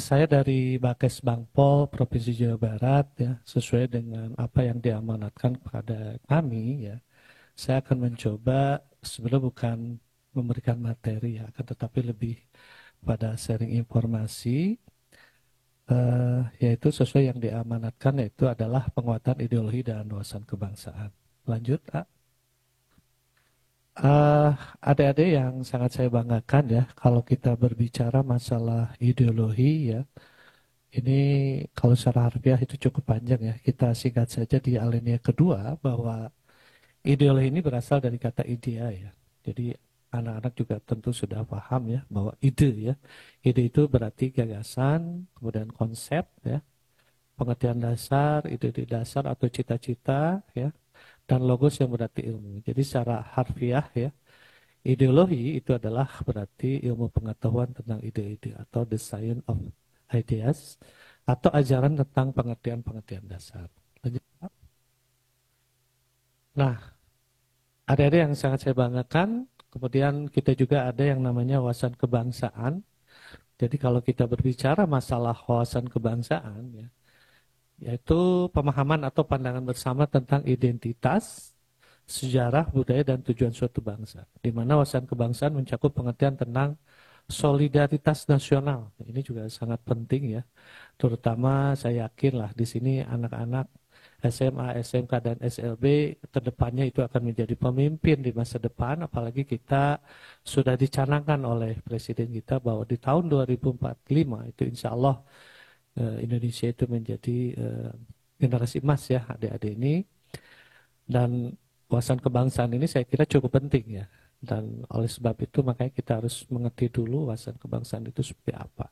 Saya dari Bakes Bangpol Provinsi Jawa Barat ya, sesuai dengan apa yang diamanatkan kepada kami ya, saya akan mencoba sebenarnya bukan memberikan materi ya, akan tetapi lebih pada sharing informasi, yaitu sesuai yang diamanatkan, yaitu adalah penguatan ideologi dan wawasan kebangsaan. Lanjut, adik-adik yang sangat saya banggakan ya, kalau kita berbicara masalah ideologi ya, ini kalau secara harfiah itu cukup panjang ya, kita singkat saja di alinea kedua bahwa ideologi ini berasal dari kata idea ya. Jadi anak-anak juga tentu sudah paham ya bahwa ide ya, ide itu berarti gagasan, kemudian konsep ya, pengertian dasar, ide dasar atau cita-cita ya, dan logos yang berarti ilmu. Jadi secara harfiah ya, ideologi itu adalah berarti ilmu pengetahuan tentang ide-ide atau the science of ideas, atau ajaran tentang pengertian-pengertian dasar. Nah, adik-adik yang sangat saya banggakan, kemudian kita juga ada yang namanya wawasan kebangsaan. Jadi kalau kita berbicara masalah wawasan kebangsaan ya, yaitu pemahaman atau pandangan bersama tentang identitas, sejarah, budaya, dan tujuan suatu bangsa. Di mana wawasan kebangsaan mencakup pengertian tentang solidaritas nasional. Ini juga sangat penting ya. Terutama saya yakin lah di sini anak-anak SMA, SMK, dan SLB terdepannya itu akan menjadi pemimpin di masa depan, apalagi kita sudah dicanangkan oleh Presiden kita bahwa di tahun 2045 itu insya Allah Indonesia itu menjadi generasi emas ya adik-adik ini, dan wawasan kebangsaan ini saya kira cukup penting ya, dan oleh sebab itu makanya kita harus mengerti dulu wawasan kebangsaan itu seperti apa.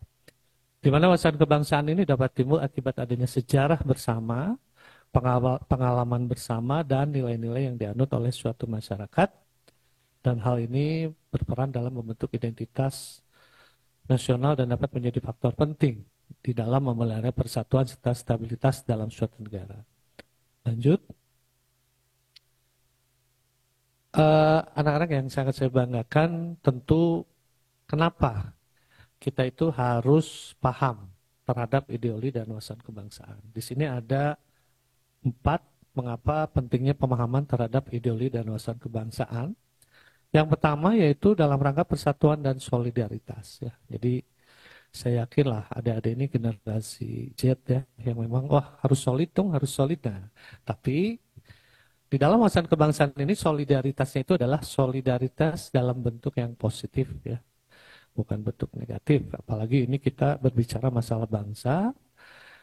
Di mana wawasan kebangsaan ini dapat timbul akibat adanya sejarah bersama, pengalaman bersama, dan nilai-nilai yang dianut oleh suatu masyarakat, dan hal ini berperan dalam membentuk identitas nasional dan dapat menjadi faktor penting di dalam memelihara persatuan serta stabilitas dalam suatu negara. Lanjut, anak-anak yang sangat saya banggakan, tentu kenapa kita itu harus paham terhadap ideologi dan wawasan kebangsaan. Di sini ada 4, mengapa pentingnya pemahaman terhadap ideologi dan wawasan kebangsaan. Yang pertama yaitu dalam rangka persatuan dan solidaritas ya. Jadi saya yakinlah adik-adik ini generasi Z ya, yang memang wah harus solid dong, harus solid. Nah, tapi di dalam wawasan kebangsaan ini solidaritasnya itu adalah solidaritas dalam bentuk yang positif ya, bukan bentuk negatif. Apalagi ini kita berbicara masalah bangsa,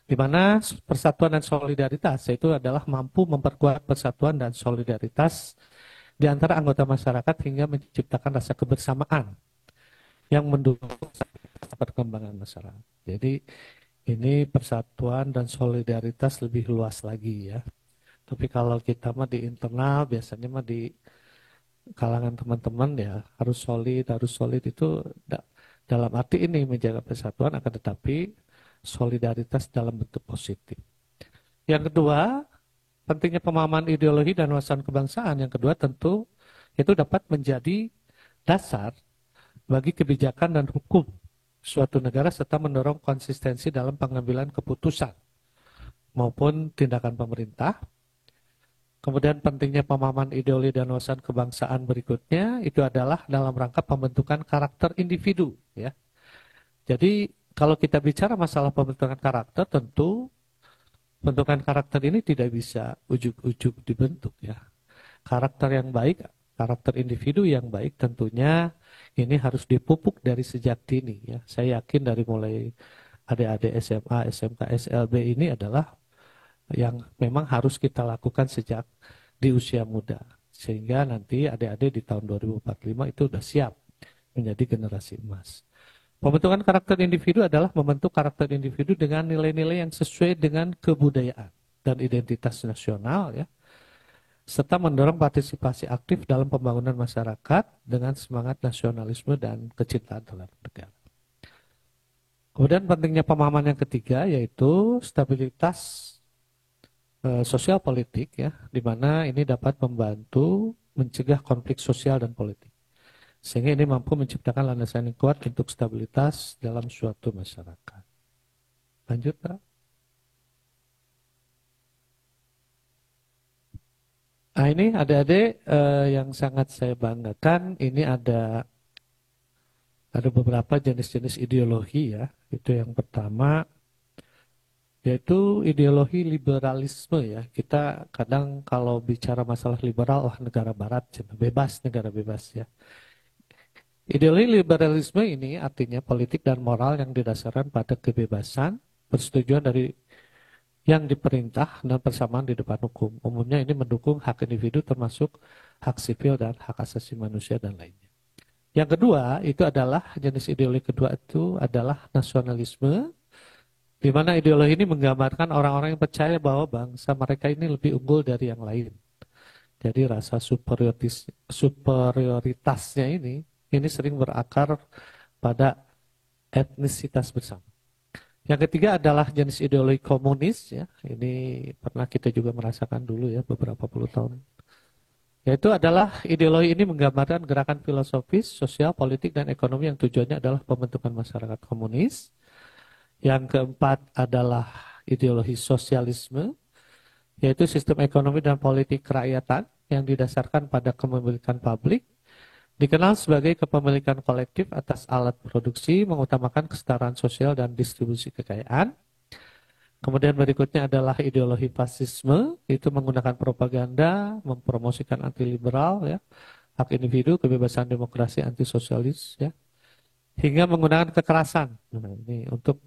di mana persatuan dan solidaritas itu adalah mampu memperkuat persatuan dan solidaritas di antara anggota masyarakat hingga menciptakan rasa kebersamaan yang mendukung perkembangan masyarakat. Jadi ini persatuan dan solidaritas lebih luas lagi ya. Tapi kalau kita mah di internal, biasanya mah di kalangan teman-teman ya harus solid itu dalam arti ini menjaga persatuan, akan tetapi solidaritas dalam bentuk positif. Yang kedua, pentingnya pemahaman ideologi dan wawasan kebangsaan. Yang kedua tentu itu dapat menjadi dasar bagi kebijakan dan hukum suatu negara serta mendorong konsistensi dalam pengambilan keputusan maupun tindakan pemerintah. Kemudian pentingnya pemahaman ideologi dan wawasan kebangsaan berikutnya itu adalah dalam rangka pembentukan karakter individu ya. Jadi kalau kita bicara masalah pembentukan karakter, tentu pembentukan karakter ini tidak bisa ujuk-ujuk dibentuk ya. Karakter yang baik, karakter individu yang baik tentunya ini harus dipupuk dari sejak dini ya. Saya yakin dari mulai adik-adik SMA, SMK, SLB ini adalah yang memang harus kita lakukan sejak di usia muda. Sehingga nanti adik-adik di tahun 2045 itu sudah siap menjadi generasi emas. Pembentukan karakter individu adalah membentuk karakter individu dengan nilai-nilai yang sesuai dengan kebudayaan dan identitas nasional ya, serta mendorong partisipasi aktif dalam pembangunan masyarakat dengan semangat nasionalisme dan kecintaan terhadap negara. Kemudian pentingnya pemahaman yang ketiga yaitu stabilitas sosial politik ya, di mana ini dapat membantu mencegah konflik sosial dan politik. Sehingga ini mampu menciptakan landasan yang kuat untuk stabilitas dalam suatu masyarakat. Lanjut, Pak. Nah ini adik-adik yang sangat saya banggakan, ini ada beberapa jenis-jenis ideologi ya. Itu yang pertama, yaitu ideologi liberalisme ya. Kita kadang kalau bicara masalah liberal, negara barat, bebas, negara bebas ya. Ideologi liberalisme ini artinya politik dan moral yang didasarkan pada kebebasan, persetujuan dari yang diperintah dan persamaan di depan hukum. Umumnya ini mendukung hak individu termasuk hak sipil dan hak asasi manusia dan lainnya. Yang kedua itu adalah jenis ideologi kedua itu adalah nasionalisme, di mana ideologi ini menggambarkan orang-orang yang percaya bahwa bangsa mereka ini lebih unggul dari yang lain. Jadi rasa superioritasnya ini sering berakar pada etnisitas bersama. Yang ketiga adalah jenis ideologi komunis ya. Ini pernah kita juga merasakan dulu ya beberapa puluh tahun. Yaitu adalah ideologi ini menggambarkan gerakan filosofis, sosial, politik dan ekonomi yang tujuannya adalah pembentukan masyarakat komunis. Yang keempat adalah ideologi sosialisme, yaitu sistem ekonomi dan politik kerakyatan yang didasarkan pada kepemilikan publik, dikenal sebagai kepemilikan kolektif atas alat produksi, mengutamakan kesetaraan sosial dan distribusi kekayaan. Kemudian berikutnya adalah ideologi fasisme, itu menggunakan propaganda, mempromosikan anti-liberal, ya, hak individu, kebebasan demokrasi, anti-sosialis, ya, hingga menggunakan kekerasan. Nah, ini untuk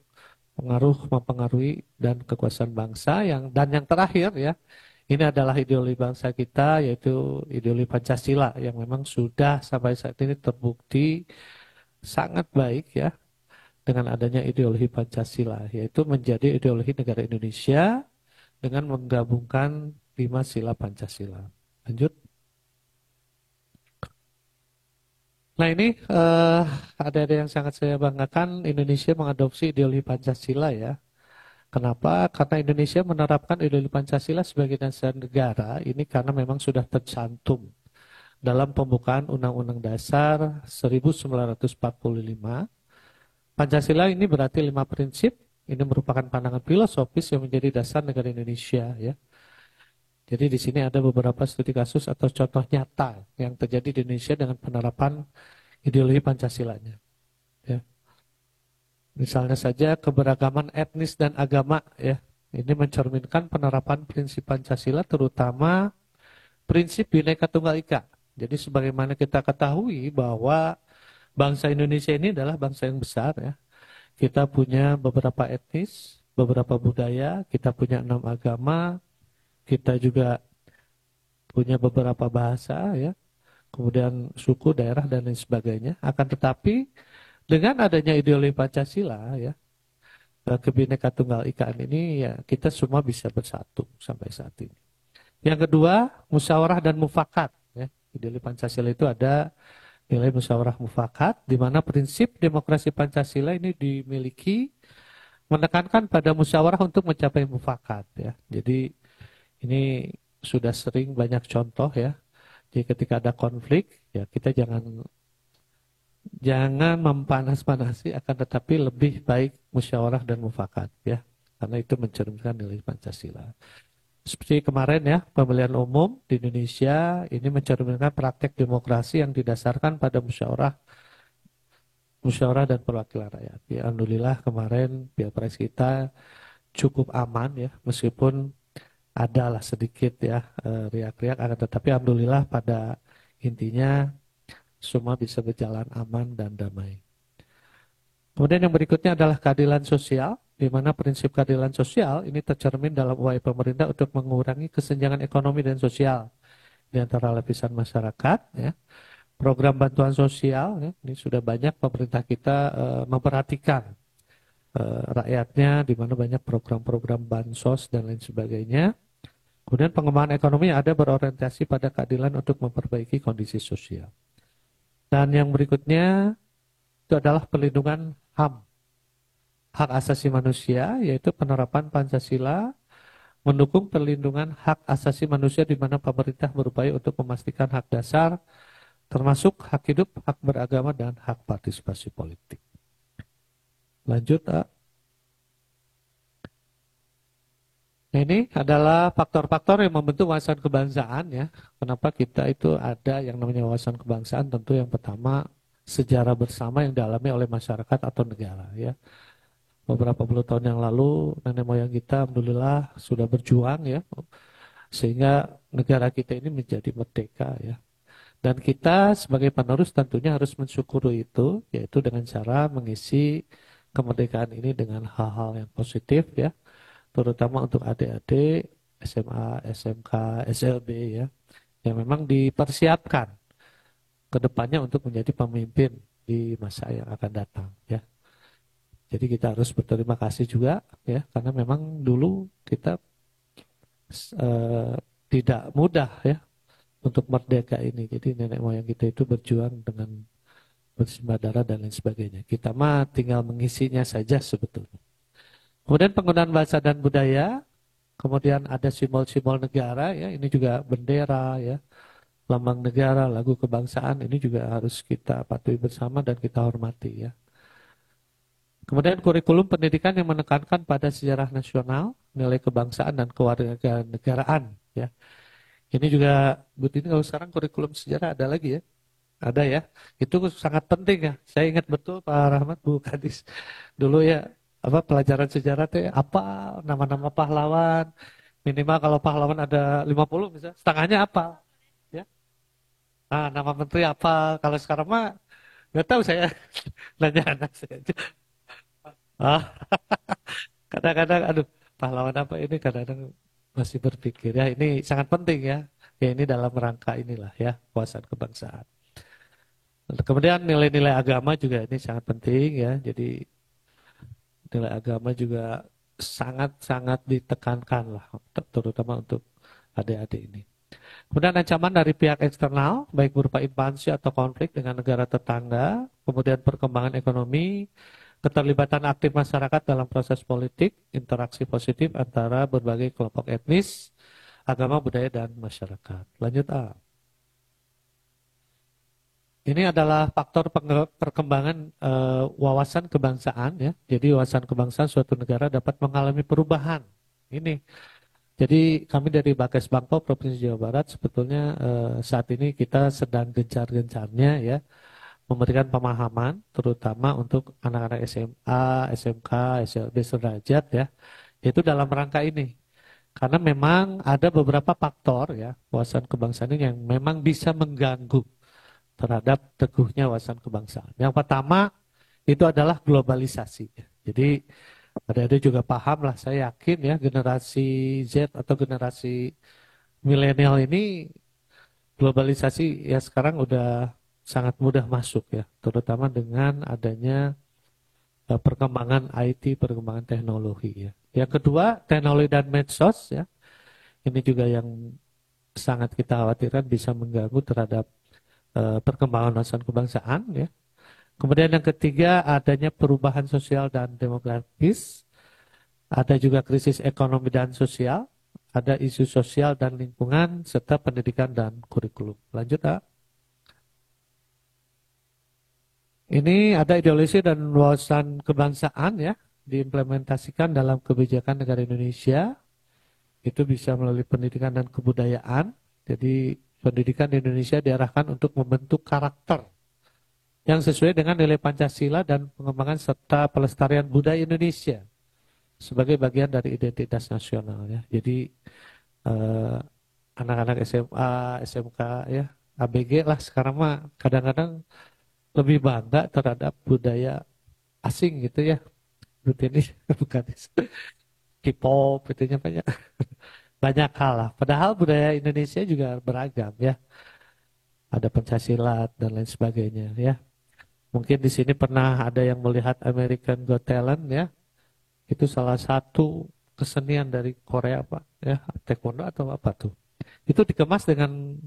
mempengaruhi dan kekuasaan bangsa. Dan yang terakhir, ya, ini adalah ideologi bangsa kita, yaitu ideologi Pancasila yang memang sudah sampai saat ini terbukti sangat baik ya dengan adanya ideologi Pancasila, yaitu menjadi ideologi negara Indonesia dengan menggabungkan 5 sila Pancasila. Lanjut. Nah ini ada yang sangat saya banggakan, Indonesia mengadopsi ideologi Pancasila ya. Kenapa? Karena Indonesia menerapkan ideologi Pancasila sebagai dasar negara ini karena memang sudah tercantum dalam pembukaan Undang-Undang Dasar 1945. Pancasila ini berarti 5 prinsip. Ini merupakan pandangan filosofis yang menjadi dasar negara Indonesia ya. Jadi di sini ada beberapa studi kasus atau contoh nyata yang terjadi di Indonesia dengan penerapan ideologi Pancasilanya. Ya. Misalnya saja keberagaman etnis dan agama ya. Ini mencerminkan penerapan prinsip Pancasila terutama prinsip Bhinneka Tunggal Ika. Jadi sebagaimana kita ketahui bahwa bangsa Indonesia ini adalah bangsa yang besar ya. Kita punya beberapa etnis, beberapa budaya, kita punya 6 agama, kita juga punya beberapa bahasa ya. Kemudian suku, daerah dan lain sebagainya. Akan tetapi dengan adanya ideologi Pancasila ya, Kebinekaan Tunggal Ikaan ini ya kita semua bisa bersatu sampai saat ini. Yang kedua, musyawarah dan mufakat. Ya. Di nilai Pancasila itu ada nilai musyawarah mufakat, di mana prinsip demokrasi Pancasila ini dimiliki menekankan pada musyawarah untuk mencapai mufakat. Ya. Jadi ini sudah sering banyak contoh ya. Jadi ketika ada konflik, ya kita jangan memanas-manasi, akan tetapi lebih baik musyawarah dan mufakat ya, karena itu mencerminkan nilai Pancasila. Seperti kemarin ya, pemilihan umum di Indonesia ini mencerminkan praktek demokrasi yang didasarkan pada musyawarah dan perwakilan rakyat. Ya, alhamdulillah kemarin Pilpres kita cukup aman ya, meskipun adalah sedikit ya riak-riak, akan tetapi alhamdulillah pada intinya semua bisa berjalan aman dan damai. Kemudian yang berikutnya adalah keadilan sosial, di mana prinsip keadilan sosial ini tercermin dalam upaya pemerintah untuk mengurangi kesenjangan ekonomi dan sosial di antara lapisan masyarakat. Ya. Program bantuan sosial, ya, ini sudah banyak pemerintah kita memperhatikan rakyatnya, di mana banyak program-program bansos dan lain sebagainya. Kemudian pengembangan ekonomi yang ada berorientasi pada keadilan untuk memperbaiki kondisi sosial. Dan yang berikutnya itu adalah perlindungan HAM, hak asasi manusia, yaitu penerapan Pancasila mendukung perlindungan hak asasi manusia di mana pemerintah berupaya untuk memastikan hak dasar termasuk hak hidup, hak beragama, dan hak partisipasi politik. Lanjut, Nah, ini adalah faktor-faktor yang membentuk wawasan kebangsaan ya. Kenapa kita itu ada yang namanya wawasan kebangsaan? Tentu yang pertama sejarah bersama yang dialami oleh masyarakat atau negara ya. Beberapa puluh tahun yang lalu nenek moyang kita alhamdulillah sudah berjuang ya, sehingga negara kita ini menjadi merdeka ya. Dan kita sebagai penerus tentunya harus mensyukuri itu, yaitu dengan cara mengisi kemerdekaan ini dengan hal-hal yang positif ya, terutama untuk adik-adik SMA, SMK, SLB ya, yang memang dipersiapkan ke depannya untuk menjadi pemimpin di masa yang akan datang ya. Jadi kita harus berterima kasih juga ya, karena memang dulu kita tidak mudah ya untuk merdeka ini. Jadi nenek moyang kita itu berjuang dengan bersimbah darah dan lain sebagainya. Kita mah tinggal mengisinya saja sebetulnya. Kemudian penggunaan bahasa dan budaya, kemudian ada simbol-simbol negara ya, ini juga bendera ya, lambang negara, lagu kebangsaan, ini juga harus kita patuhi bersama dan kita hormati ya. Kemudian kurikulum pendidikan yang menekankan pada sejarah nasional, nilai kebangsaan dan kewarganegaraan ya. Ini juga Bu Tini, kalau sekarang kurikulum sejarah ada lagi ya? Ada ya. Itu sangat penting ya. Saya ingat betul Pak Rahmat, Bu Kadis dulu ya, pelajaran sejarah teh apa nama-nama pahlawan, minimal kalau pahlawan ada 50 misalnya, setengahnya apa ya. Nah, nama menteri apa. Kalau sekarang mah nggak tahu saya. Nanya anak saya. Kadang-kadang aduh, pahlawan apa ini, kadang-kadang masih berpikir ya, ini sangat penting ya. Ya ini dalam rangka inilah ya, wawasan kebangsaan. Kemudian nilai-nilai agama juga ini sangat penting ya. Jadi nilai agama juga sangat-sangat ditekankan lah, terutama untuk adik-adik ini. Kemudian ancaman dari pihak eksternal, baik berupa invasi atau konflik dengan negara tetangga, kemudian perkembangan ekonomi, keterlibatan aktif masyarakat dalam proses politik, interaksi positif antara berbagai kelompok etnis, agama, budaya, dan masyarakat. Lanjut A. Ini adalah faktor perkembangan wawasan kebangsaan ya. Jadi wawasan kebangsaan suatu negara dapat mengalami perubahan. Ini. Jadi kami dari Bakes Bangpol Provinsi Jawa Barat sebetulnya saat ini kita sedang gencar-gencarnya ya memberikan pemahaman terutama untuk anak-anak SMA, SMK, SLB sederajat ya. Itu dalam rangka ini. Karena memang ada beberapa faktor ya wawasan kebangsaan ini yang memang bisa mengganggu terhadap teguhnya wawasan kebangsaan. Yang pertama itu adalah globalisasi. Jadi adik-adik juga paham lah, saya yakin ya generasi Z atau generasi milenial ini globalisasi ya sekarang udah sangat mudah masuk ya, terutama dengan adanya perkembangan IT, perkembangan teknologi ya. Yang kedua teknologi dan medsos ya, ini juga yang sangat kita khawatirkan bisa mengganggu terhadap perkembangan wawasan kebangsaan ya. Kemudian yang ketiga adanya perubahan sosial dan demografis, ada juga krisis ekonomi dan sosial, ada isu sosial dan lingkungan serta pendidikan dan kurikulum. Lanjut, Kak. Ini ada ideologi dan wawasan kebangsaan ya, diimplementasikan dalam kebijakan negara Indonesia. Itu bisa melalui pendidikan dan kebudayaan. Jadi pendidikan di Indonesia diarahkan untuk membentuk karakter yang sesuai dengan nilai Pancasila dan pengembangan serta pelestarian budaya Indonesia sebagai bagian dari identitas nasional ya. Jadi anak-anak SMA, SMK ya, ABG lah sekarang mah kadang-kadang lebih bangga terhadap budaya asing gitu ya. Ini bukan K-pop itunya banyak. Banyak hal lah. Padahal budaya Indonesia juga beragam ya. Ada pencaksilat dan lain sebagainya ya. Mungkin di sini pernah ada yang melihat American Got Talent ya. Itu salah satu kesenian dari Korea Pak ya, taekwondo atau apa tuh. Itu dikemas dengan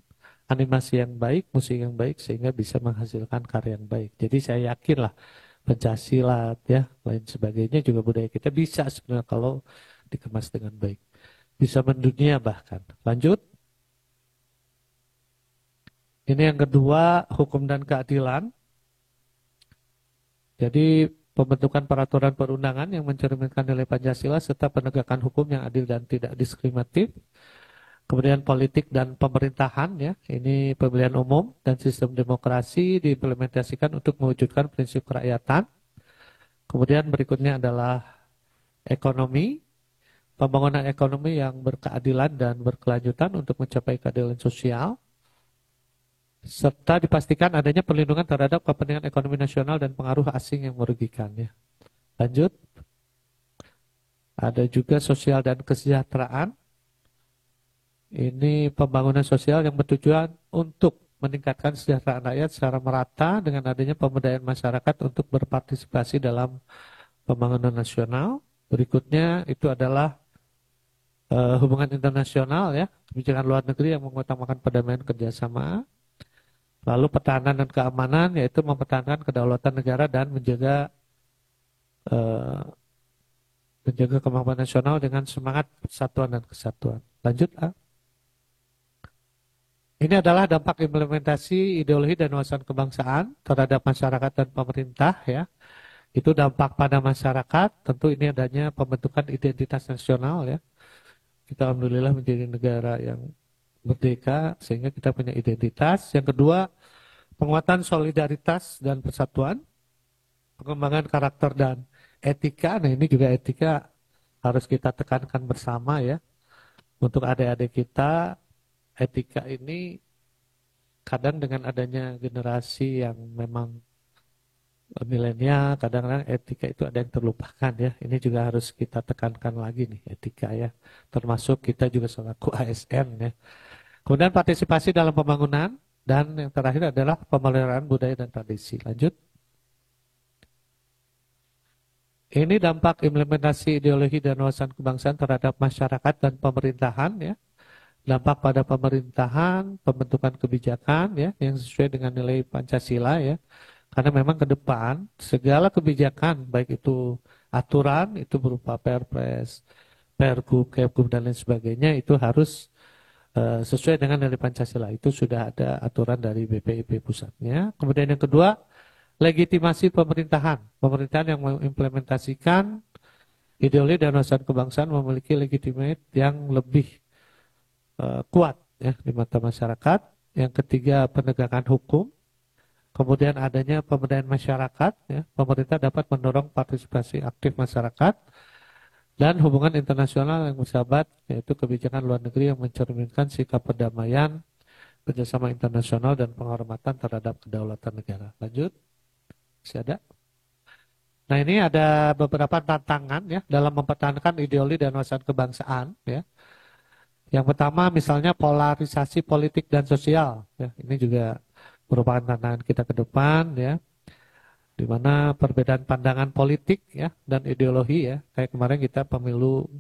animasi yang baik, musik yang baik sehingga bisa menghasilkan karya yang baik. Jadi saya yakin lah pencaksilat ya, lain sebagainya juga budaya kita bisa sebenarnya kalau dikemas dengan baik. Bisa mendunia bahkan. Lanjut. Ini yang kedua, hukum dan keadilan. Jadi pembentukan peraturan perundangan yang mencerminkan nilai Pancasila serta penegakan hukum yang adil dan tidak diskriminatif. Kemudian politik dan pemerintahan ya, ini pemilihan umum dan sistem demokrasi diimplementasikan untuk mewujudkan prinsip kerakyatan. Kemudian berikutnya adalah ekonomi. Pembangunan ekonomi yang berkeadilan dan berkelanjutan untuk mencapai keadilan sosial, serta dipastikan adanya perlindungan terhadap kepentingan ekonomi nasional dan pengaruh asing yang merugikan. Ya. Lanjut, ada juga sosial dan kesejahteraan. Ini pembangunan sosial yang bertujuan untuk meningkatkan kesejahteraan rakyat secara merata dengan adanya pemberdayaan masyarakat untuk berpartisipasi dalam pembangunan nasional. Berikutnya itu adalah hubungan internasional ya, kebijakan luar negeri yang mengutamakan perdamaian kerjasama. Lalu pertahanan dan keamanan yaitu mempertahankan kedaulatan negara dan menjaga kemampuan nasional dengan semangat persatuan dan kesatuan. Lanjut A. Ini adalah dampak implementasi ideologi dan wawasan kebangsaan terhadap masyarakat dan pemerintah ya. Itu dampak pada masyarakat, tentu ini adanya pembentukan identitas nasional ya. Kita alhamdulillah menjadi negara yang merdeka sehingga kita punya identitas. Yang kedua, penguatan solidaritas dan persatuan, pengembangan karakter dan etika. Nah ini juga etika harus kita tekankan bersama ya. Untuk adik-adik kita, etika ini kadang dengan adanya generasi yang memang milenial, kadang-kadang etika itu ada yang terlupakan ya. Ini juga harus kita tekankan lagi nih etika ya. Termasuk kita juga selaku ASN ya. Kemudian partisipasi dalam pembangunan dan yang terakhir adalah pemeliharaan budaya dan tradisi. Lanjut. Ini dampak implementasi ideologi dan wawasan kebangsaan terhadap masyarakat dan pemerintahan ya. Dampak pada pemerintahan, pembentukan kebijakan ya yang sesuai dengan nilai Pancasila ya. Karena memang ke depan segala kebijakan baik itu aturan itu berupa Perpres, Pergub, Kepgub dan lain sebagainya itu harus sesuai dengan nilai Pancasila. Itu sudah ada aturan dari BPIP pusatnya. Kemudian yang kedua, legitimasi pemerintahan. Pemerintahan yang mengimplementasikan ideologi dan wawasan kebangsaan memiliki legitimate yang lebih kuat ya di mata masyarakat. Yang ketiga, penegakan hukum. Kemudian adanya pemberdayaan masyarakat, ya, pemerintah dapat mendorong partisipasi aktif masyarakat dan hubungan internasional yang bersahabat, yaitu kebijakan luar negeri yang mencerminkan sikap perdamaian, kerjasama internasional dan penghormatan terhadap kedaulatan negara. Lanjut, masih ada? Nah ini ada beberapa tantangan ya dalam mempertahankan ideologi dan wawasan kebangsaan. Ya. Yang pertama misalnya polarisasi politik dan sosial. Ya. Ini juga merupakan tantangan kita ke depan ya, di mana perbedaan pandangan politik ya dan ideologi ya, kayak kemarin kita pemilu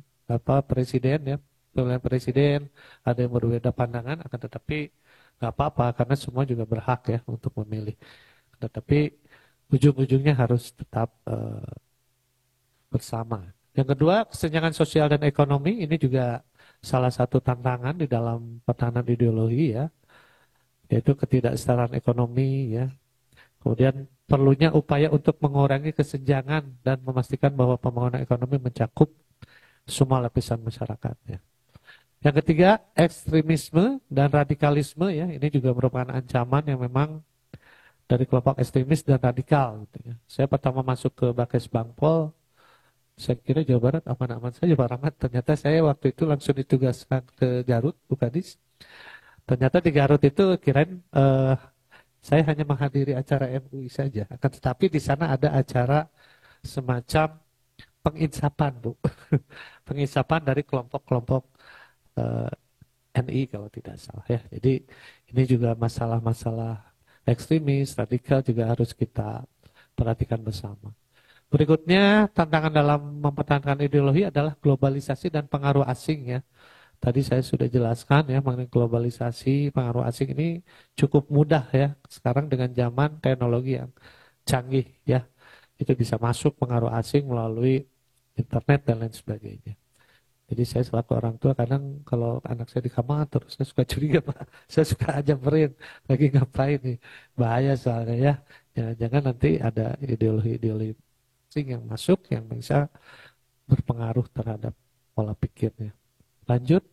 presiden ya pemilihan presiden, ada yang berbeda pandangan, akan tetapi nggak apa-apa karena semua juga berhak ya untuk memilih. Tetapi ujung-ujungnya harus tetap bersama. Yang kedua, kesenjangan sosial dan ekonomi ini juga salah satu tantangan di dalam pertahanan ideologi ya, yaitu ketidaksetaraan ekonomi ya. Kemudian perlunya upaya untuk mengurangi kesenjangan dan memastikan bahwa pembangunan ekonomi mencakup semua lapisan masyarakat ya. Yang ketiga, ekstremisme dan radikalisme ya, ini juga merupakan ancaman yang memang dari kelompok ekstremis dan radikal gitu ya. Saya pertama masuk ke Bakes Bangpol, saya kira Jawa Barat aman-aman saja Pak Rahmat. Ternyata saya waktu itu langsung ditugaskan ke Garut, Bukadis. Ternyata di Garut itu kirain saya hanya menghadiri acara MUI saja. Akan tetapi di sana ada acara semacam penginsapan, Bu. Penginsapan dari kelompok-kelompok NI kalau tidak salah ya. Jadi ini juga masalah-masalah ekstremis, radikal juga harus kita perhatikan bersama. Berikutnya, tantangan dalam mempertahankan ideologi adalah globalisasi dan pengaruh asing ya. Tadi saya sudah jelaskan ya mengenai globalisasi, pengaruh asing ini cukup mudah ya. Sekarang dengan zaman teknologi yang canggih ya, itu bisa masuk pengaruh asing melalui internet dan lain sebagainya. Jadi saya selaku orang tua kadang kalau anak saya di kamar terus saya suka curiga Pak, saya suka nyamperin lagi ngapain nih, bahaya soalnya ya. Jangan-jangan nanti ada ideologi-ideologi yang masuk yang bisa berpengaruh terhadap pola pikirnya. Lanjut.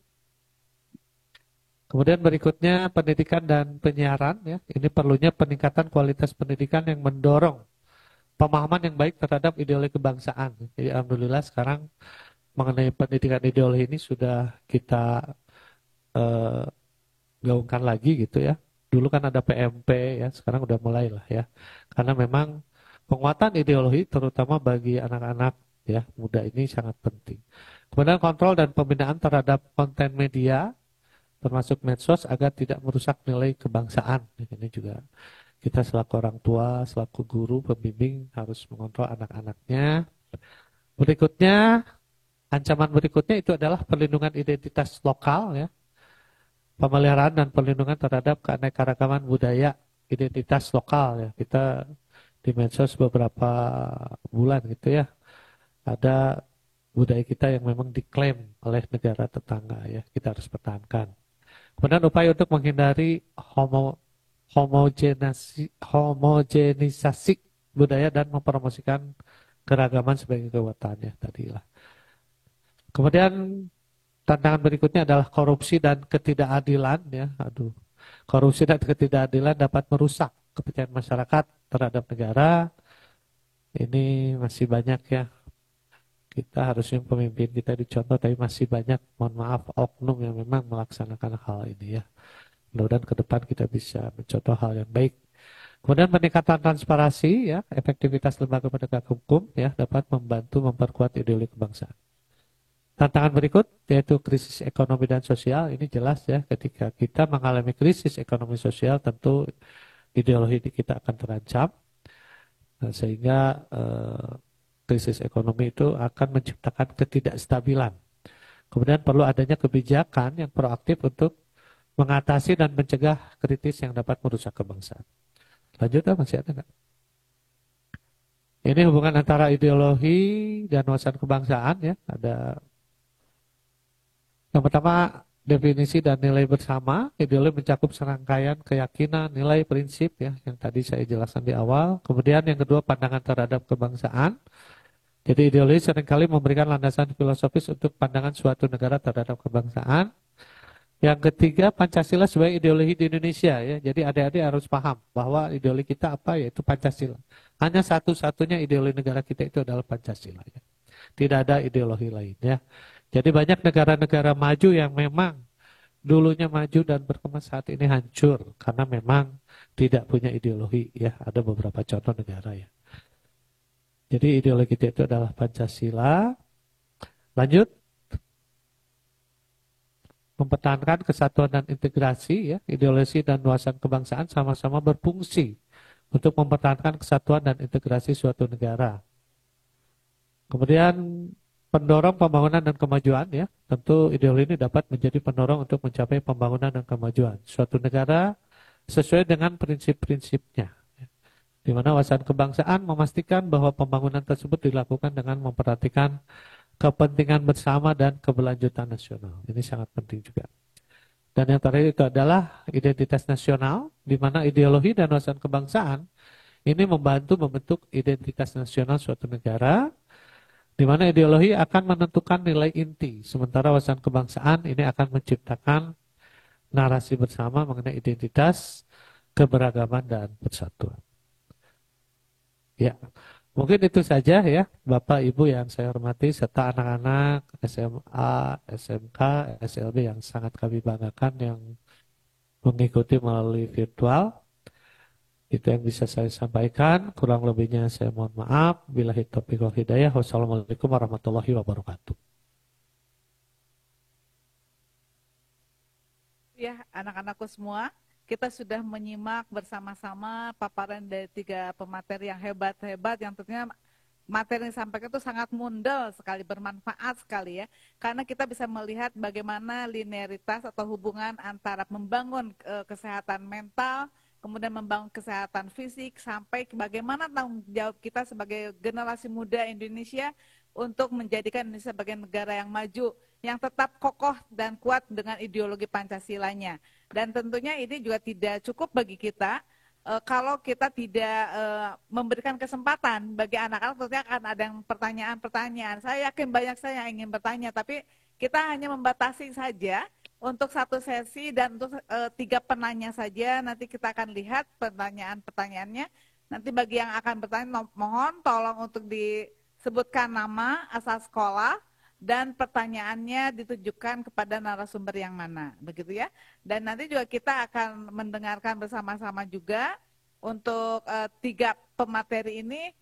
Kemudian berikutnya pendidikan dan penyiaran ya. Ini perlunya peningkatan kualitas pendidikan yang mendorong pemahaman yang baik terhadap ideologi kebangsaan. Jadi alhamdulillah sekarang mengenai pendidikan ideologi ini sudah kita gaungkan lagi gitu ya. Dulu kan ada PMP ya, sekarang udah mulai lah ya. Karena memang penguatan ideologi terutama bagi anak-anak ya muda ini sangat penting. Kemudian kontrol dan pembinaan terhadap konten media termasuk medsos agar tidak merusak nilai kebangsaan. Ini juga kita selaku orang tua, selaku guru, pembimbing harus mengontrol anak-anaknya. Berikutnya, ancaman berikutnya itu adalah perlindungan identitas lokal ya. Pemeliharaan dan perlindungan terhadap keanekaragaman budaya identitas lokal ya. Kita di medsos beberapa bulan gitu ya. Ada budaya kita yang memang diklaim oleh negara tetangga ya. Kita harus pertahankan. Kemudian upaya untuk menghindari homogenisasi budaya dan mempromosikan keragaman sebagai kekuatannya tadilah. Kemudian tantangan berikutnya adalah korupsi dan ketidakadilan ya. Korupsi dan ketidakadilan dapat merusak kepercayaan masyarakat terhadap negara. Ini masih banyak ya. Kita harusnya pemimpin kita dicontoh, tapi masih banyak, mohon maaf, oknum yang memang melaksanakan hal ini ya. Mudah-mudahan ke depan kita bisa mencontoh hal yang baik. Kemudian peningkatan transparansi ya, efektivitas lembaga penegak hukum ya dapat membantu memperkuat ideologi kebangsaan. Tantangan berikut yaitu krisis ekonomi dan sosial. Ini jelas ya, ketika kita mengalami krisis ekonomi sosial tentu ideologi kita akan terancam. Sehingga krisis ekonomi itu akan menciptakan ketidakstabilan. Kemudian perlu adanya kebijakan yang proaktif untuk mengatasi dan mencegah kritis yang dapat merusak kebangsaan. Lanjut masih ada nggak? Ini hubungan antara ideologi dan wawasan kebangsaan ya. Ada yang pertama definisi dan nilai bersama. Ideologi mencakup serangkaian keyakinan, nilai, prinsip ya yang tadi saya jelaskan di awal. Kemudian yang kedua pandangan terhadap kebangsaan. Jadi ideologi seringkali memberikan landasan filosofis untuk pandangan suatu negara terhadap kebangsaan. Yang ketiga Pancasila sebagai ideologi di Indonesia ya. Jadi adik-adik harus paham bahwa ideologi kita apa yaitu Pancasila. Hanya satu-satunya ideologi negara kita itu adalah Pancasila ya. Tidak ada ideologi lain ya. Jadi banyak negara-negara maju yang memang dulunya maju dan berkembang saat ini hancur karena memang tidak punya ideologi ya. Ada beberapa contoh negara ya. Jadi ideologi kita itu adalah Pancasila. Lanjut. Mempertahankan kesatuan dan integrasi ya. Ideologi dan wawasan kebangsaan sama-sama berfungsi untuk mempertahankan kesatuan dan integrasi suatu negara. Kemudian pendorong pembangunan dan kemajuan ya. Tentu ideologi ini dapat menjadi pendorong untuk mencapai pembangunan dan kemajuan suatu negara sesuai dengan prinsip-prinsipnya. Di mana wawasan kebangsaan memastikan bahwa pembangunan tersebut dilakukan dengan memperhatikan kepentingan bersama dan keberlanjutan nasional. Ini sangat penting juga. Dan yang terakhir itu adalah identitas nasional, di mana ideologi dan wawasan kebangsaan ini membantu membentuk identitas nasional suatu negara, di mana ideologi akan menentukan nilai inti, sementara wawasan kebangsaan ini akan menciptakan narasi bersama mengenai identitas, keberagaman, dan persatuan. Ya, mungkin itu saja ya, Bapak Ibu yang saya hormati, serta anak-anak SMA, SMK, SLB yang sangat kami banggakan yang mengikuti melalui virtual. Itu yang bisa saya sampaikan, kurang lebihnya saya mohon maaf. Billahi taufiq wal hidayah. Wassalamualaikum warahmatullahi wabarakatuh. Ya, anak-anakku semua, kita sudah menyimak bersama-sama paparan dari 3 pemateri yang hebat-hebat, yang tentunya materi yang disampaikan itu sangat mundal sekali, bermanfaat sekali ya. Karena kita bisa melihat bagaimana linearitas atau hubungan antara membangun kesehatan mental, kemudian membangun kesehatan fisik, sampai bagaimana tanggung jawab kita sebagai generasi muda Indonesia untuk menjadikan Indonesia sebagai negara yang maju, yang tetap kokoh dan kuat dengan ideologi Pancasilanya. Dan tentunya ini juga tidak cukup bagi kita kalau kita tidak memberikan kesempatan bagi anak-anak. Tentunya akan ada yang pertanyaan-pertanyaan. Saya yakin banyak saya yang ingin bertanya, tapi kita hanya membatasi saja untuk 1 sesi dan untuk 3 penanya saja. Nanti kita akan lihat pertanyaan-pertanyaannya. Nanti bagi yang akan bertanya, mohon tolong untuk disebutkan nama, asal sekolah, dan pertanyaannya ditujukan kepada narasumber yang mana, begitu ya. Dan nanti juga kita akan mendengarkan bersama-sama juga untuk 3 pemateri ini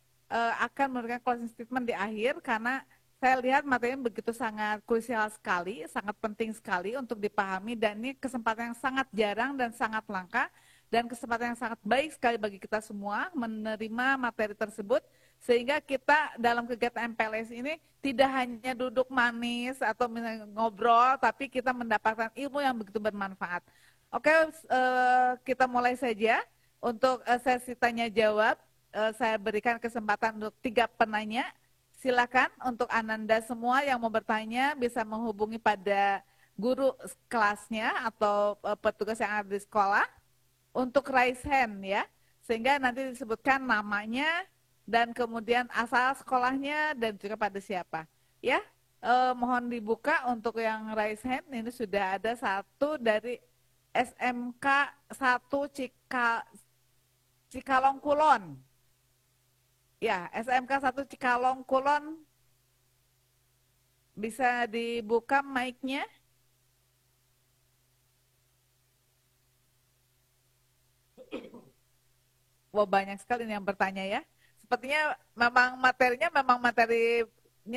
akan memberikan closing statement di akhir, karena saya lihat materinya begitu sangat krusial sekali, sangat penting sekali untuk dipahami, dan ini kesempatan yang sangat jarang dan sangat langka, dan kesempatan yang sangat baik sekali bagi kita semua menerima materi tersebut, sehingga kita dalam kegiatan MPLS ini tidak hanya duduk manis atau ngobrol, tapi kita mendapatkan ilmu yang begitu bermanfaat. Oke, kita mulai saja untuk sesi tanya jawab. Saya berikan kesempatan untuk 3 penanya. Silakan untuk Ananda semua yang mau bertanya bisa menghubungi pada guru kelasnya atau petugas yang ada di sekolah untuk raise hand ya, sehingga nanti disebutkan namanya dan kemudian asal sekolahnya dan juga pada siapa ya. Mohon dibuka untuk yang raise hand. Ini sudah ada 1 dari SMK 1 Cikalong Kulon. Ya, SMK 1 Cikalong Kulon, bisa dibuka mic-nya. Wah, banyak sekali yang bertanya ya. Sepertinya memang materinya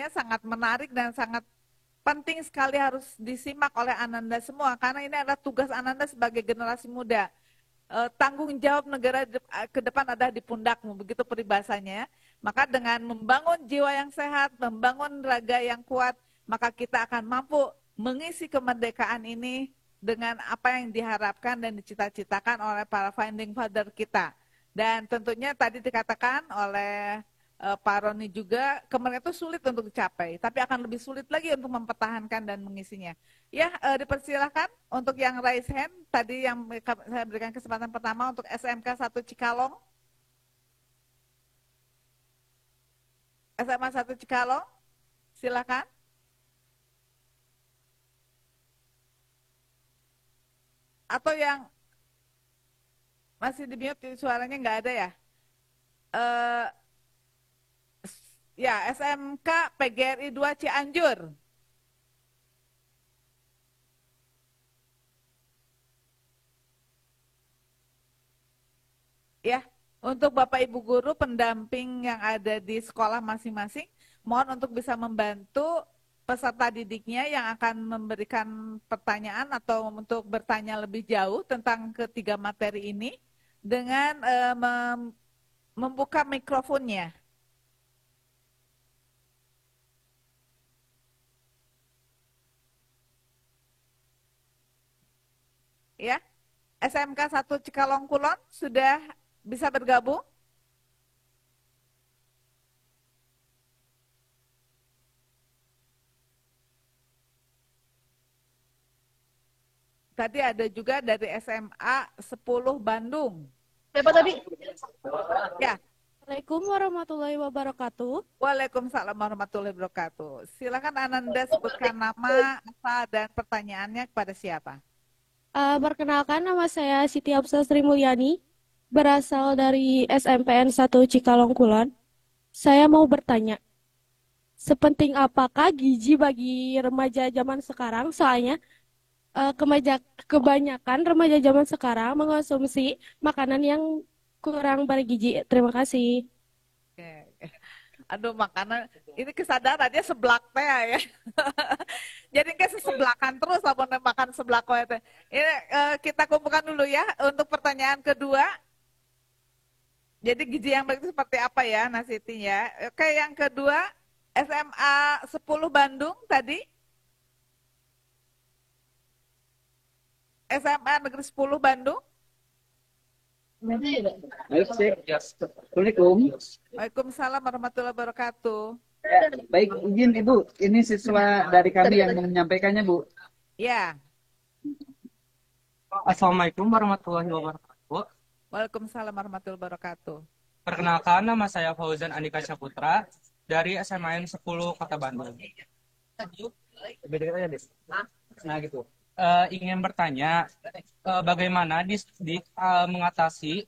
sangat menarik dan sangat penting sekali, harus disimak oleh Ananda semua, karena ini adalah tugas Ananda sebagai generasi muda. Tanggung jawab negara ke depan ada di pundakmu, begitu peribahasanya. Maka dengan membangun jiwa yang sehat, membangun raga yang kuat, maka kita akan mampu mengisi kemerdekaan ini dengan apa yang diharapkan dan dicita-citakan oleh para founding father kita. Dan tentunya tadi dikatakan oleh Pak Roni juga, kemerdekaan itu sulit untuk dicapai, tapi akan lebih sulit lagi untuk mempertahankan dan mengisinya. Ya, dipersilakan untuk yang raise hand, tadi yang saya berikan kesempatan pertama untuk SMK 1 Cikalong. SMA 1 Cikalong, silakan. Atau yang masih di mute, suaranya nggak ada ya? Ya, SMK PGRI 2 Cianjur. Ya, untuk Bapak Ibu guru pendamping yang ada di sekolah masing-masing, mohon untuk bisa membantu peserta didiknya yang akan memberikan pertanyaan atau untuk bertanya lebih jauh tentang ketiga materi ini dengan membuka mikrofonnya. ya. SMK 1 Cikalong Kulon sudah bisa bergabung? Tadi ada juga dari SMA 10 Bandung. Siapa tadi? Ya. Assalamualaikum warahmatullahi wabarakatuh. Waalaikumsalam warahmatullahi wabarakatuh. Silakan Ananda sebutkan nama, asal, dan pertanyaannya kepada siapa? Perkenalkan, nama saya Siti Hafsah Sri Mulyani, berasal dari SMPN 1 Cikalong Kulon. Saya mau bertanya, sepenting apakah gizi bagi remaja zaman sekarang? Soalnya kebanyakan remaja zaman sekarang mengonsumsi makanan yang kurang bergizi. Terima kasih. Oke. Aduh, makanan ini kesadarannya seblak teh ya. Jadi kayak seseblakan terus lamun makan seblak teh. Ini kita kumpulkan dulu ya untuk pertanyaan kedua. Jadi gizi yang baik itu seperti apa ya, Nasiti ya? Oke, yang kedua SMA 10 Bandung tadi. SMA Negeri 10 Bandung. Assalamualaikum. Waalaikumsalam warahmatullahi wabarakatuh. Ya, baik, izin Ibu, ini siswa dari kami yang menyampaikannya, Bu. Ya. Assalamualaikum warahmatullahi wabarakatuh. Waalaikumsalam warahmatullahi wabarakatuh. Perkenalkan, nama saya Fauzan Andika Saputra dari SMAN 10 Kota Bandung. Nah gitu. Ingin bertanya, bagaimana Disdik mengatasi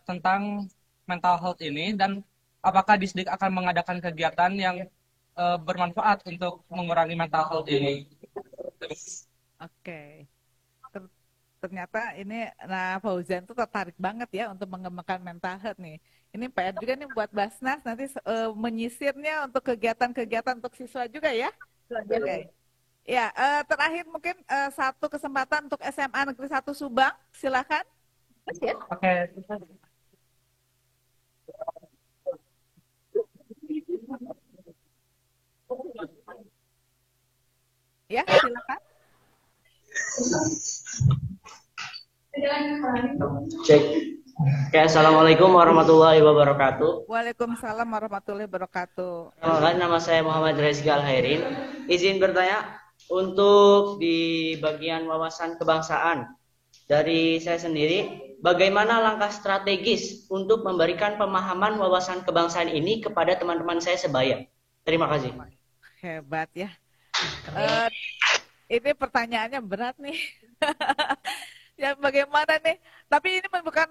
tentang mental health ini, dan apakah Disdik akan mengadakan kegiatan yang bermanfaat untuk mengurangi mental health ini? Oke. Ternyata ini Fauzan tuh tertarik banget ya untuk mengembangkan mental health nih. Ini PR juga nih buat Basnas nanti menyisirnya untuk kegiatan-kegiatan untuk siswa juga ya. Oke. Ya, terakhir mungkin satu kesempatan untuk SMA Negeri 1 Subang, silakan. Oke. Ya, silakan. Cek. Oke, assalamualaikum warahmatullahi wabarakatuh. Waalaikumsalam warahmatullahi wabarakatuh. Nama saya Muhammad Rezki Alhairin. Izin bertanya untuk di bagian wawasan kebangsaan dari saya sendiri, bagaimana langkah strategis untuk memberikan pemahaman wawasan kebangsaan ini kepada teman-teman saya sebaya? Terima kasih. Hebat ya. Ini pertanyaannya berat nih. Ya bagaimana nih? Tapi ini bukan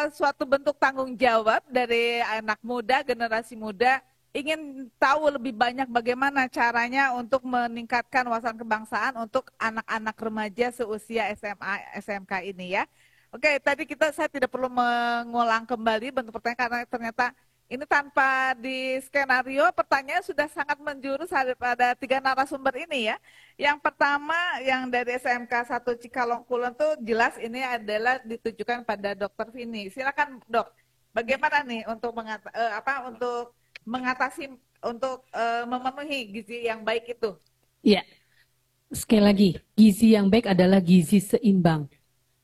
suatu bentuk tanggung jawab dari anak muda, generasi muda, ingin tahu lebih banyak bagaimana caranya untuk meningkatkan wawasan kebangsaan untuk anak-anak remaja seusia SMA, SMK ini ya. Oke, tadi saya tidak perlu mengulang kembali bentuk pertanyaan karena ternyata ini tanpa di skenario, pertanyaan sudah sangat menjurus pada 3 narasumber ini ya. Yang pertama yang dari SMK 1 Cikalong Kulon tuh jelas ini adalah ditujukan pada Dr. Vini. Silakan Dok, bagaimana nih untuk mengatasi untuk memenuhi gizi yang baik itu? Ya, sekali lagi, gizi yang baik adalah gizi seimbang.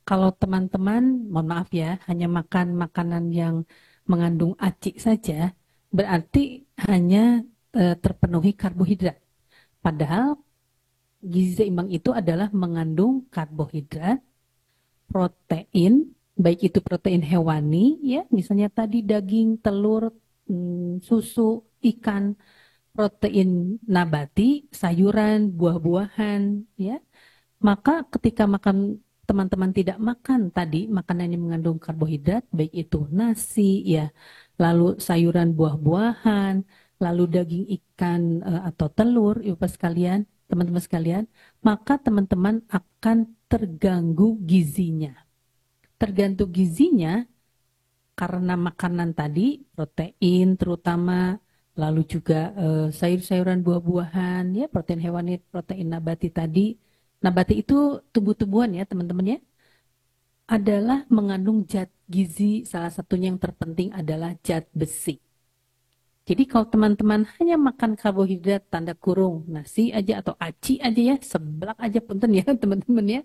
Kalau teman-teman, mohon maaf ya, hanya makan makanan yang mengandung aci saja, berarti hanya terpenuhi karbohidrat. Padahal gizi seimbang itu adalah mengandung karbohidrat, protein, baik itu protein hewani, ya, misalnya tadi daging, telur, susu, ikan, protein nabati, sayuran, buah-buahan, ya. Maka ketika teman-teman tidak makan tadi makanan yang mengandung karbohidrat, baik itu nasi, ya, lalu sayuran, buah-buahan, lalu daging, ikan atau telur, ibu sekalian, teman-teman sekalian, maka teman-teman akan terganggu gizinya. Terganggu gizinya karena makanan tadi, protein terutama, lalu juga sayur-sayuran, buah-buahan, ya, protein hewani, protein nabati tadi. Nabati itu tumbuh-tumbuhan ya teman-teman ya, adalah mengandung zat gizi, salah satunya yang terpenting adalah zat besi. Jadi kalau teman-teman hanya makan karbohidrat tanda kurung nasi aja atau aci aja ya, seblak aja punten ya teman-teman ya,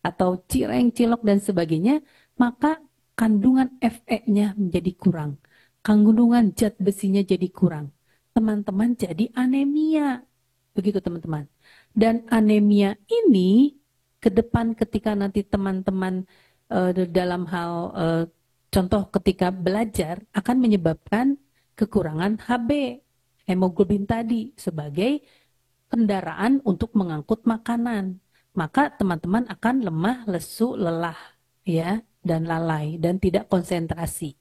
atau cireng, cilok dan sebagainya, maka kandungan Fe-nya menjadi kurang. Kandungan zat besinya jadi kurang. Teman-teman jadi anemia. Begitu teman-teman. Dan anemia ini ke depan ketika nanti teman-teman dalam hal contoh ketika belajar akan menyebabkan kekurangan Hb, hemoglobin tadi sebagai kendaraan untuk mengangkut makanan. Maka teman-teman akan lemah, lesu, lelah ya dan lalai dan tidak konsentrasi.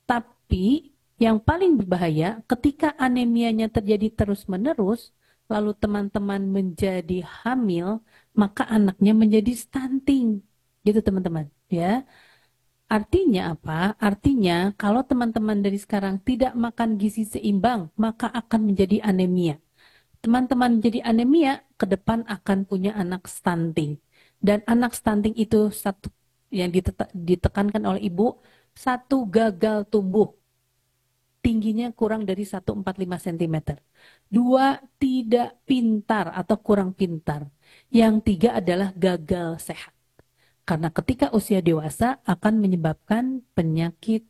Tapi yang paling berbahaya ketika anemianya terjadi terus-menerus, lalu teman-teman menjadi hamil, maka anaknya menjadi stunting. Gitu teman-teman ya. Artinya apa? Artinya kalau teman-teman dari sekarang tidak makan gizi seimbang, maka akan menjadi anemia. Teman-teman menjadi anemia, ke depan akan punya anak stunting. Dan anak stunting itu satu yang ditekankan oleh ibu, satu gagal tumbuh. Tingginya kurang dari 145 cm. 2, tidak pintar atau kurang pintar. Yang 3 adalah gagal sehat. Karena ketika usia dewasa akan menyebabkan penyakit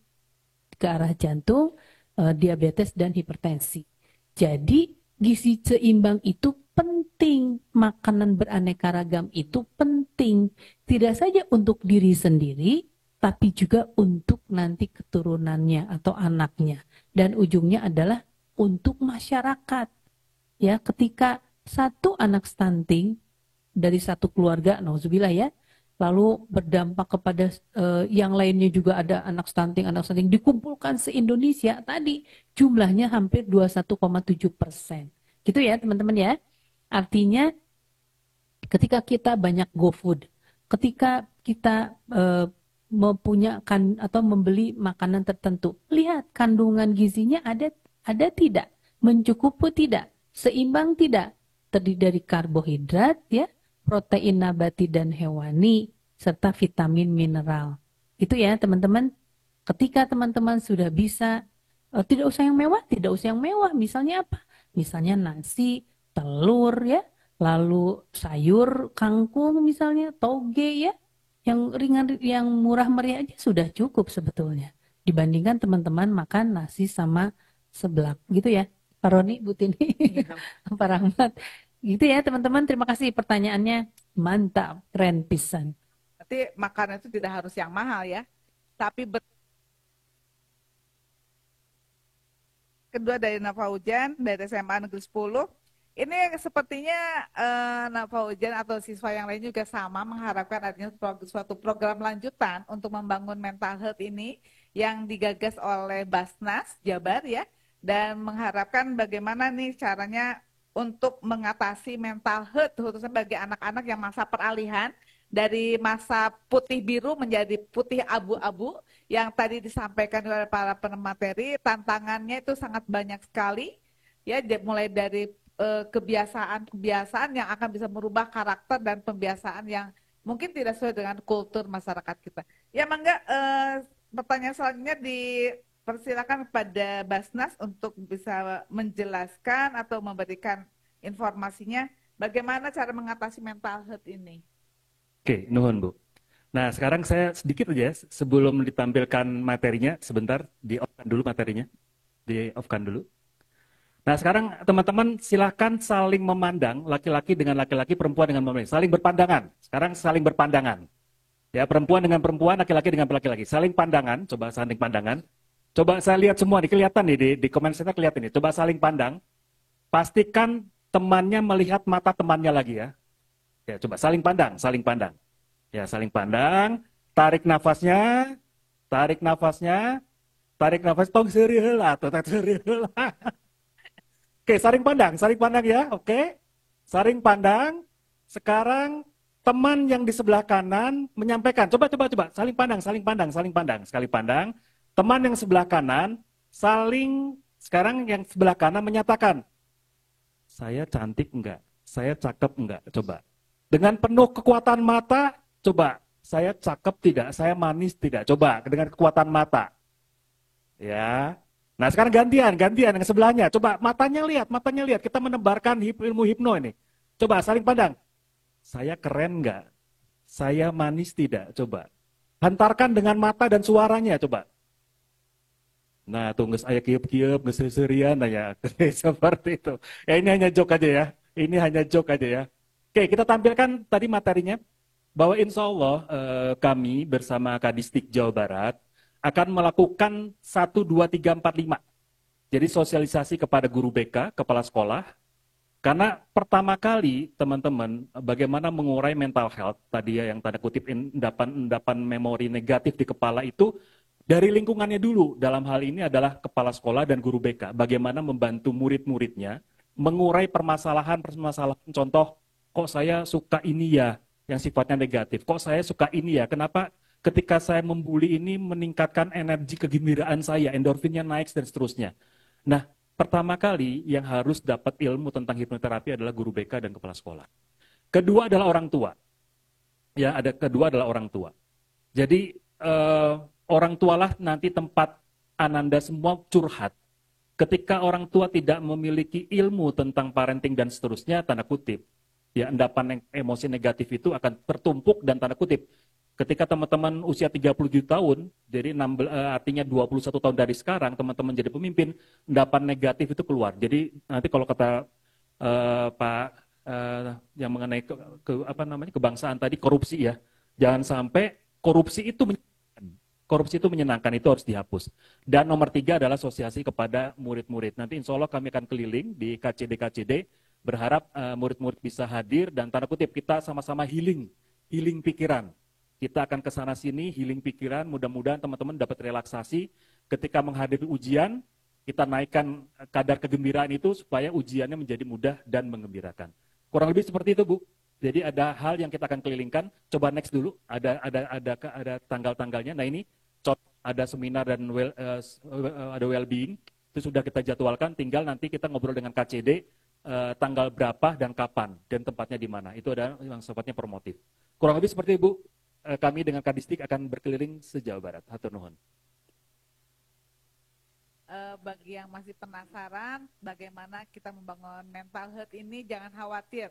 ke arah jantung, diabetes, dan hipertensi. Jadi gizi seimbang itu penting. Makanan beraneka ragam itu penting. Tidak saja untuk diri sendiri, tapi juga untuk nanti keturunannya atau anaknya. Dan ujungnya adalah untuk masyarakat. Ya, ketika satu anak stunting dari satu keluarga, nauzubillah ya, lalu berdampak kepada yang lainnya juga ada anak stunting dikumpulkan se-Indonesia tadi jumlahnya hampir 21,7%. Gitu ya teman-teman ya. Artinya ketika kita banyak GoFood, ketika kita mempunyakan atau membeli makanan tertentu, lihat kandungan gizinya ada tidak, mencukupi tidak, seimbang tidak, terdiri dari karbohidrat ya, protein nabati dan hewani, serta vitamin mineral. Itu ya teman-teman. Ketika teman-teman sudah bisa, tidak usah yang mewah, misalnya apa? Misalnya nasi, telur ya, lalu sayur, kangkung misalnya, toge ya, yang ringan, yang murah meriah aja sudah cukup sebetulnya. Dibandingkan teman-teman makan nasi sama seblak, gitu ya. Pak Roni, Bu Tini, Pak Rahmat. Gitu ya teman-teman, terima kasih pertanyaannya, mantap, keren pisan. Berarti makanan itu tidak harus yang mahal ya, tapi kedua dari Nafaujan dari SMA Negeri 10, ini sepertinya Nafaujan atau siswa yang lain juga sama mengharapkan adanya suatu program lanjutan untuk membangun mental health ini yang digagas oleh Basnas Jabar ya, dan mengharapkan bagaimana nih caranya untuk mengatasi mental health khususnya bagi anak-anak yang masa peralihan dari masa putih biru menjadi putih abu-abu yang tadi disampaikan oleh para pemateri. Tantangannya itu sangat banyak sekali ya, mulai dari kebiasaan-kebiasaan yang akan bisa merubah karakter dan pembiasaan yang mungkin tidak sesuai dengan kultur masyarakat kita. Ya mangga, pertanyaan selanjutnya dipersilakan kepada Basnas untuk bisa menjelaskan atau memberikan informasinya bagaimana cara mengatasi mental health ini. Oke, nuhun Bu. Nah, sekarang saya sedikit aja sebelum ditampilkan materinya, sebentar di-off-kan dulu materinya. Di-off-kan dulu. Nah, sekarang teman-teman silakan saling memandang, laki-laki dengan laki-laki, perempuan dengan perempuan. Saling berpandangan. Sekarang saling berpandangan. Ya, perempuan dengan perempuan, laki-laki dengan laki-laki. Saling pandangan, coba saling pandangan. Coba saya lihat semua nih, kelihatan nih di komen center kelihatan nih. Coba saling pandang. Pastikan temannya melihat mata temannya lagi ya. Ya, coba saling pandang, saling pandang. Ya, saling pandang. Tarik nafasnya. Tarik nafasnya. Tarik nafas. Tong seuri heula, tong seuri heula. Oke, saling pandang ya. Oke. Saling pandang. Sekarang teman yang di sebelah kanan menyampaikan. Coba. Saling pandang. Sekali pandang. Teman yang sebelah kanan sekarang yang sebelah kanan menyatakan, saya cantik enggak? Saya cakep enggak? Coba. Dengan penuh kekuatan mata, coba. Saya cakep tidak? Saya manis tidak? Coba dengan kekuatan mata. Ya. Nah sekarang gantian yang sebelahnya. Coba matanya lihat. Kita menebarkan ilmu hipno ini. Coba saling pandang. Saya keren nggak? Saya manis tidak? Coba. Hantarkan dengan mata dan suaranya, coba. Nah, tuh nges aya kieup-kieup, nges seurian ya. Seperti itu. Ya ini hanya joke aja ya. Ini hanya joke aja ya. Oke, kita tampilkan tadi materinya. Bahwa insya Allah kami bersama Kadistik Jawa Barat akan melakukan 1, 2, 3, 4, 5. Jadi sosialisasi kepada guru BK, kepala sekolah. Karena pertama kali teman-teman bagaimana mengurai mental health tadi ya yang tanda kutip endapan memori negatif di kepala itu dari lingkungannya dulu. Dalam hal ini adalah kepala sekolah dan guru BK. Bagaimana membantu murid-muridnya mengurai permasalahan. Contoh, kok saya suka ini ya yang sifatnya negatif. Kok saya suka ini ya? Kenapa ketika saya membuli ini meningkatkan energi kegembiraan saya, endorfinnya naik dan seterusnya. Nah, pertama kali yang harus dapat ilmu tentang hipnoterapi adalah guru BK dan kepala sekolah. Kedua adalah orang tua. Ya, kedua adalah orang tua. Jadi orang tualah nanti tempat Ananda semua curhat. Ketika orang tua tidak memiliki ilmu tentang parenting dan seterusnya, tanda kutip, ya endapan emosi negatif itu akan tertumpuk dan tanda kutip. Ketika teman-teman usia 37 tahun, jadi artinya 21 tahun dari sekarang, teman-teman jadi pemimpin, endapan negatif itu keluar. Jadi nanti kalau kata Pak yang mengenai kebangsaan tadi, korupsi ya, jangan sampai korupsi itu menyenangkan, itu harus dihapus. Dan nomor 3 adalah asosiasi kepada murid-murid. Nanti insya Allah kami akan keliling di KCD, berharap murid-murid bisa hadir dan tanda kutip kita sama-sama healing pikiran. Kita akan ke sana sini, healing pikiran, mudah-mudahan teman-teman dapat relaksasi. Ketika menghadapi ujian, kita naikkan kadar kegembiraan itu supaya ujiannya menjadi mudah dan menggembirakan. Kurang lebih seperti itu, Bu. Jadi ada hal yang kita akan kelilingkan. Coba next dulu, ada tanggal-tanggalnya. Nah ini, ada seminar dan ada well-being, itu sudah kita jadwalkan, tinggal nanti kita ngobrol dengan KCD, tanggal berapa dan kapan, dan tempatnya di mana. Itu adalah yang sifatnya promotif. Kurang lebih seperti itu, Bu. Kami dengan Kadistik akan berkeliling se-Jawa Barat. Hatur nuhun. Bagi yang masih penasaran bagaimana kita membangun mental health ini, jangan khawatir.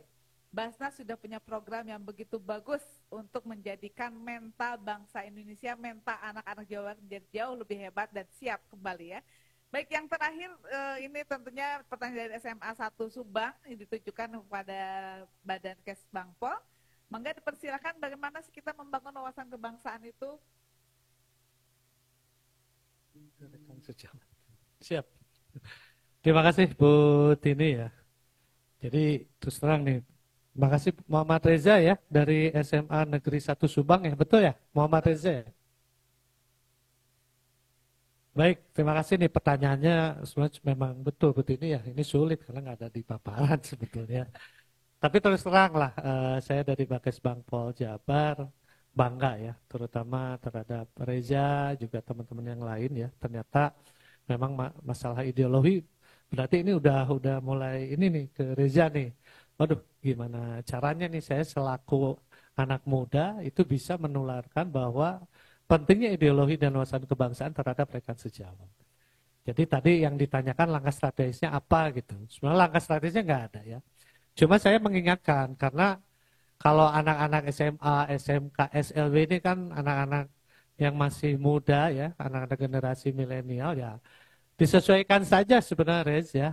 Basnas sudah punya program yang begitu bagus untuk menjadikan mental bangsa Indonesia, mental anak-anak Jawa Barat menjadi jauh lebih hebat dan siap kembali ya. Baik, yang terakhir ini tentunya pertanyaan dari SMA 1 Subang yang ditujukan kepada Badan Kesbangpol. Mangga dipersilakan bagaimana sih kita membangun wawasan kebangsaan itu? Siap. Terima kasih Bu Tini ya. Jadi terus terang nih, terima kasih Muhammad Reza ya dari SMA Negeri 1 Subang ya, betul ya Muhammad Reza ya? Baik, terima kasih nih pertanyaannya sebenarnya memang betul Bu Tini ya, ini sulit karena nggak ada di paparan sebetulnya. Tapi terus terang lah, saya dari Bakesbangpol Jabar bangga ya, terutama terhadap Reza, juga teman-teman yang lain ya. Ternyata memang masalah ideologi, berarti ini udah mulai ini nih ke Reza nih. Waduh, gimana caranya nih saya selaku anak muda itu bisa menularkan bahwa pentingnya ideologi dan wawasan kebangsaan terhadap rekan sejawat. Jadi tadi yang ditanyakan langkah strategisnya apa gitu. Sebenarnya langkah strategisnya nggak ada ya. Cuma saya mengingatkan karena kalau anak-anak SMA, SMK, SLB ini kan anak-anak yang masih muda ya, anak-anak generasi milenial ya, disesuaikan saja sebenarnya ya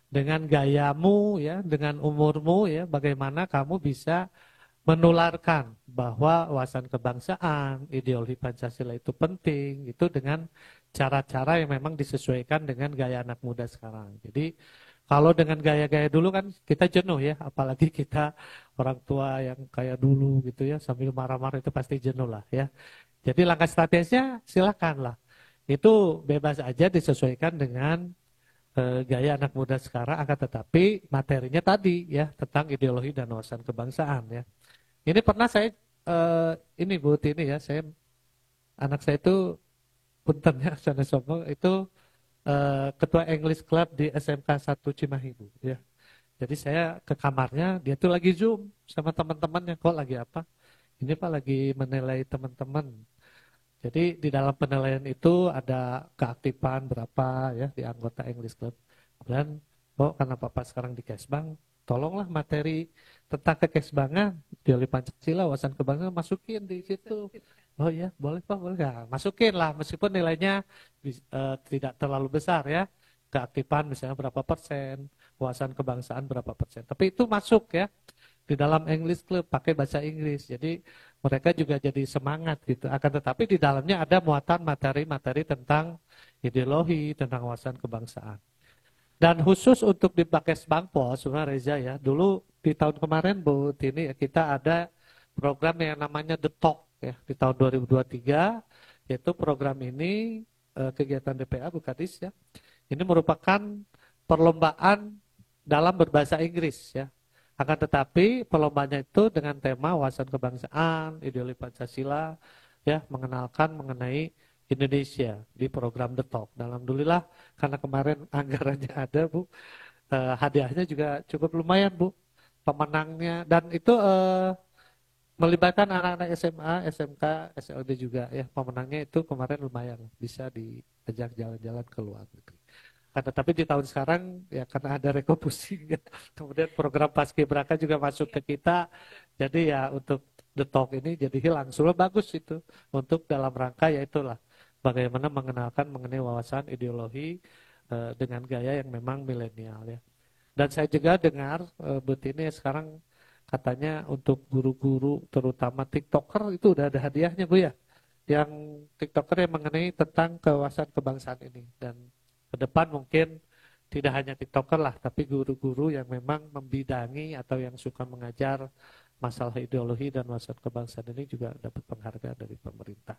dengan gayamu ya, dengan umurmu ya, bagaimana kamu bisa menularkan bahwa wawasan kebangsaan, ideologi Pancasila itu penting, itu dengan cara-cara yang memang disesuaikan dengan gaya anak muda sekarang. Jadi kalau dengan gaya-gaya dulu kan kita jenuh ya, apalagi kita orang tua yang kayak dulu gitu ya, sambil marah-marah itu pasti jenuh lah ya. Jadi langkah strategisnya silakan lah. Itu bebas aja disesuaikan dengan gaya anak muda sekarang, akan tetapi materinya tadi ya tentang ideologi dan wawasan kebangsaan ya. Ini pernah saya ini Bu Tini ya, anak saya itu puntennya sana sombong itu ketua English Club di SMK 1 Cimahi Bu ya. Jadi saya ke kamarnya, dia tuh lagi Zoom sama teman-temannya. Kok lagi apa? Ini Pak lagi menilai teman-teman. Jadi di dalam penilaian itu ada keaktifan berapa ya di anggota English Club. Kemudian, karena Bapak sekarang di Kesbang, tolonglah materi tentang kekesbangan, ideologi Pancasila, wawasan kebangsaan masukin di situ. Oh iya, boleh Pak, boleh. Nah, masukin lah, meskipun nilainya tidak terlalu besar ya. Keaktifan misalnya berapa persen, wawasan kebangsaan berapa persen. Tapi itu masuk ya di dalam English Club, pakai bahasa Inggris. Jadi mereka juga jadi semangat gitu. Akan tetapi di dalamnya ada muatan materi-materi tentang ideologi, tentang wawasan kebangsaan. Dan khusus untuk di Kesbangpol, sebenarnya Reza ya, dulu di tahun kemarin Bu Tini kita ada program yang namanya The Talk ya di tahun 2023, yaitu program ini kegiatan DPA Bu Kadis ya. Ini merupakan perlombaan dalam berbahasa Inggris ya. Akan tetapi perlombanya itu dengan tema wawasan kebangsaan, ideologi Pancasila ya, mengenalkan mengenai Indonesia di program The Talk. Dan alhamdulillah karena kemarin anggarannya ada Bu, hadiahnya juga cukup lumayan Bu, pemenangnya, dan itu melibatkan anak-anak SMA, SMK, SLB juga ya. Pemenangnya itu kemarin lumayan, bisa diajak jalan-jalan ke luar negeri. Tapi di tahun sekarang ya karena ada refocusing ya, kemudian program Paskibraka juga masuk ke kita, jadi ya untuk The Talk ini jadi hilang. Sebenarnya bagus itu untuk dalam rangka ya itulah bagaimana mengenalkan mengenai wawasan ideologi dengan gaya yang memang milenial ya. Dan saya juga dengar Bu Tini sekarang katanya untuk guru-guru terutama TikToker itu udah ada hadiahnya Bu ya, yang TikToker yang mengenai tentang kewawasan kebangsaan ini. Dan ke depan mungkin tidak hanya TikToker lah, tapi guru-guru yang memang membidangi atau yang suka mengajar masalah ideologi dan wawasan kebangsaan ini juga dapat penghargaan dari pemerintah.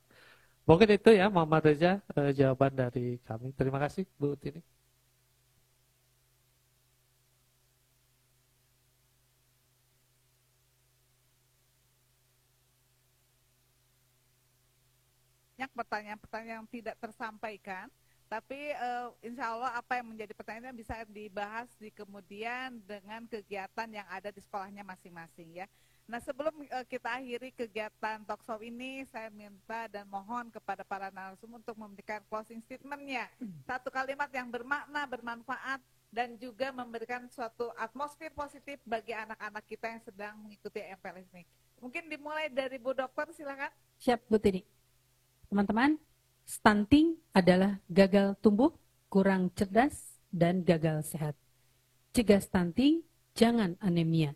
Mungkin itu ya Muhammad Reza jawaban dari kami. Terima kasih Bu Tini. Banyak pertanyaan-pertanyaan yang tidak tersampaikan. Tapi insya Allah apa yang menjadi pertanyaan bisa dibahas di kemudian dengan kegiatan yang ada di sekolahnya masing-masing ya. Nah sebelum kita akhiri kegiatan talkshow ini, saya minta dan mohon kepada para narasumber untuk memberikan closing statement-nya. Satu kalimat yang bermakna, bermanfaat, dan juga memberikan suatu atmosfer positif bagi anak-anak kita yang sedang mengikuti MPLS ini. Mungkin dimulai dari Bu Dokter, silakan. Siap Bu Tini. Teman-teman, stunting adalah gagal tumbuh, kurang cerdas, dan gagal sehat. Cegah stunting, jangan anemia.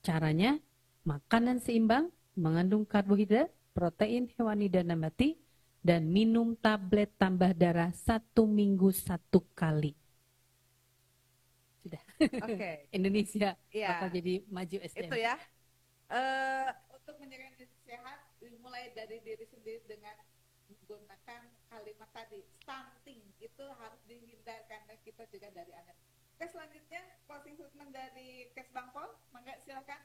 Caranya, makanan seimbang, mengandung karbohidrat, protein hewani dan nabati, dan minum tablet tambah darah 1 minggu 1 kali. Sudah. Oke. Indonesia ya. bakal jadi maju SDM. Itu ya. Untuk menjaga diri sehat, dimulai dari diri sendiri dengan menggunakan kalimat tadi, stunting itu harus dihindarkan dan kita juga dari anak. Oke, selanjutnya closing statement dari Kesbangpol, mangga silakan.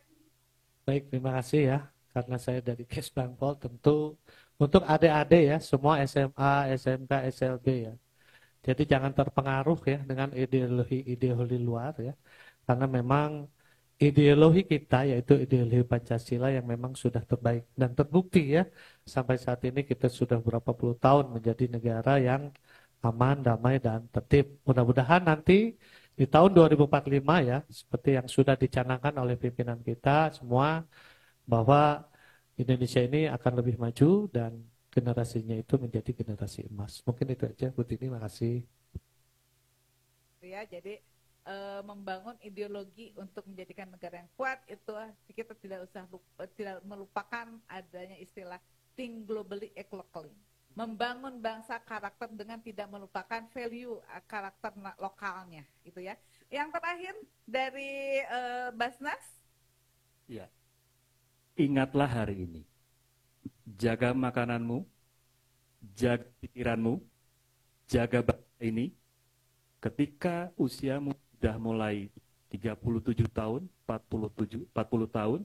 Baik, terima kasih ya. Karena saya dari Kesbangpol, tentu untuk adik-adik ya, semua SMA, SMK, SLB ya. Jadi jangan terpengaruh ya dengan ideologi luar ya. Karena memang ideologi kita yaitu ideologi Pancasila yang memang sudah terbaik dan terbukti ya. Sampai saat ini kita sudah berapa puluh tahun menjadi negara yang aman, damai, dan tertib. Mudah-mudahan nanti di tahun 2045 ya, seperti yang sudah dicanangkan oleh pimpinan kita semua, bahwa Indonesia ini akan lebih maju dan generasinya itu menjadi generasi emas. Mungkin itu aja Bu Tini, makasih. Ya, jadi membangun ideologi untuk menjadikan negara yang kuat itu kita tidak melupakan adanya istilah think globally, act locally. Membangun bangsa karakter dengan tidak melupakan value karakter lokalnya, gitu ya. Yang terakhir dari Basnas. Ya. Ingatlah hari ini. Jaga makananmu, jaga pikiranmu, jaga bangsa ini. Ketika usiamu sudah mulai 37 tahun, 40 tahun,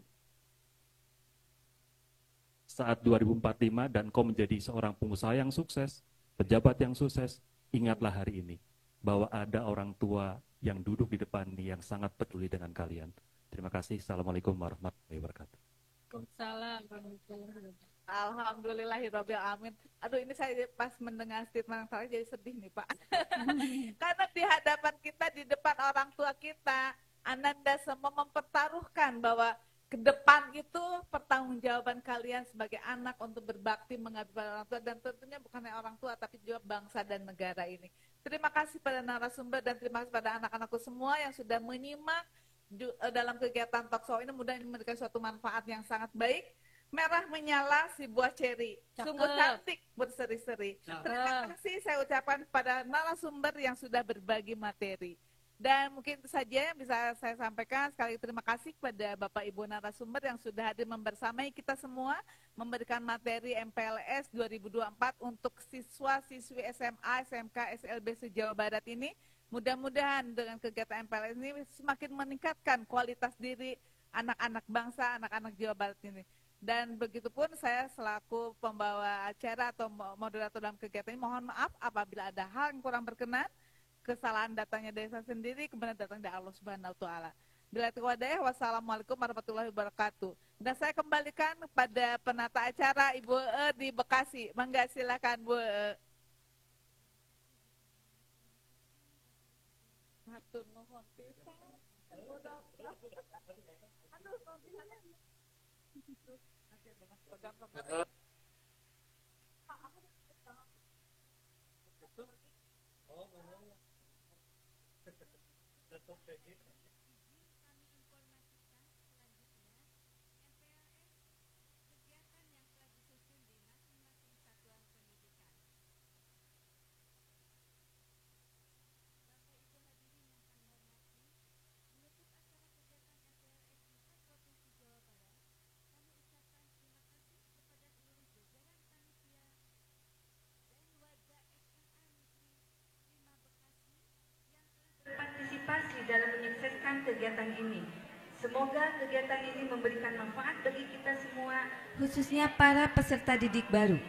saat 2045 dan kau menjadi seorang pengusaha yang sukses, pejabat yang sukses, ingatlah hari ini bahwa ada orang tua yang duduk di depan ini yang sangat peduli dengan kalian. Terima kasih. Assalamualaikum warahmatullahi wabarakatuh. Waalaikumsalam warahmatullahi wabarakatuh. Alhamdulillahirabbil alamin. Aduh, ini saya pas mendengar statement saya jadi sedih nih, Pak. Karena di hadapan kita, di depan orang tua kita, Ananda semua mempertaruhkan bahwa ke depan itu pertanggungjawaban kalian sebagai anak untuk berbakti mengabdi pada orang tua, dan tentunya bukan hanya orang tua tapi juga bangsa dan negara ini. Terima kasih pada narasumber dan terima kasih pada anak-anakku semua yang sudah menyimak dalam kegiatan talkshow ini. Mudah-mudahan memberikan suatu manfaat yang sangat baik. Merah menyala si buah ceri, sungguh cantik berseri-seri. Terima kasih saya ucapkan pada narasumber yang sudah berbagi materi. Dan mungkin itu saja yang bisa saya sampaikan. Sekali lagi terima kasih kepada Bapak Ibu narasumber yang sudah hadir membersamai kita semua, memberikan materi MPLS 2024 untuk siswa-siswi SMA, SMK, SLB se-Jawa Barat ini. Mudah-mudahan dengan kegiatan MPLS ini semakin meningkatkan kualitas diri anak-anak bangsa, anak-anak Jawa Barat ini. Dan begitupun saya selaku pembawa acara atau moderator dalam kegiatan ini, mohon maaf apabila ada hal yang kurang berkenan, kesalahan datanya dari saya sendiri, kebenaran datang dari Allah Subhanahu wa taala. Bila taufiq, wassalamualaikum warahmatullahi wabarakatuh. Dan saya kembalikan kepada penata acara Ibu di Bekasi. Mangga silakan Bu. Matur nuwun pisan. Partisipasi dalam menyukseskan kegiatan ini. Semoga kegiatan ini memberikan manfaat bagi kita semua, khususnya para peserta didik baru.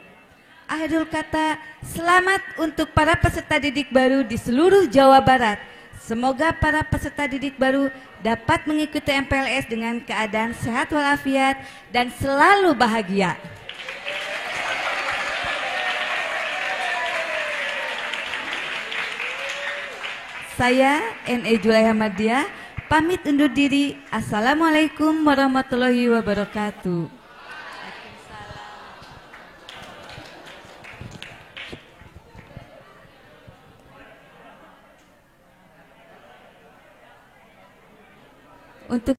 Akhirul kata, selamat untuk para peserta didik baru di seluruh Jawa Barat. Semoga para peserta didik baru dapat mengikuti MPLS dengan keadaan sehat walafiat dan selalu bahagia. Saya N.E. Julaiha Mardia pamit undur diri. Assalamualaikum warahmatullahi wabarakatuh. Untuk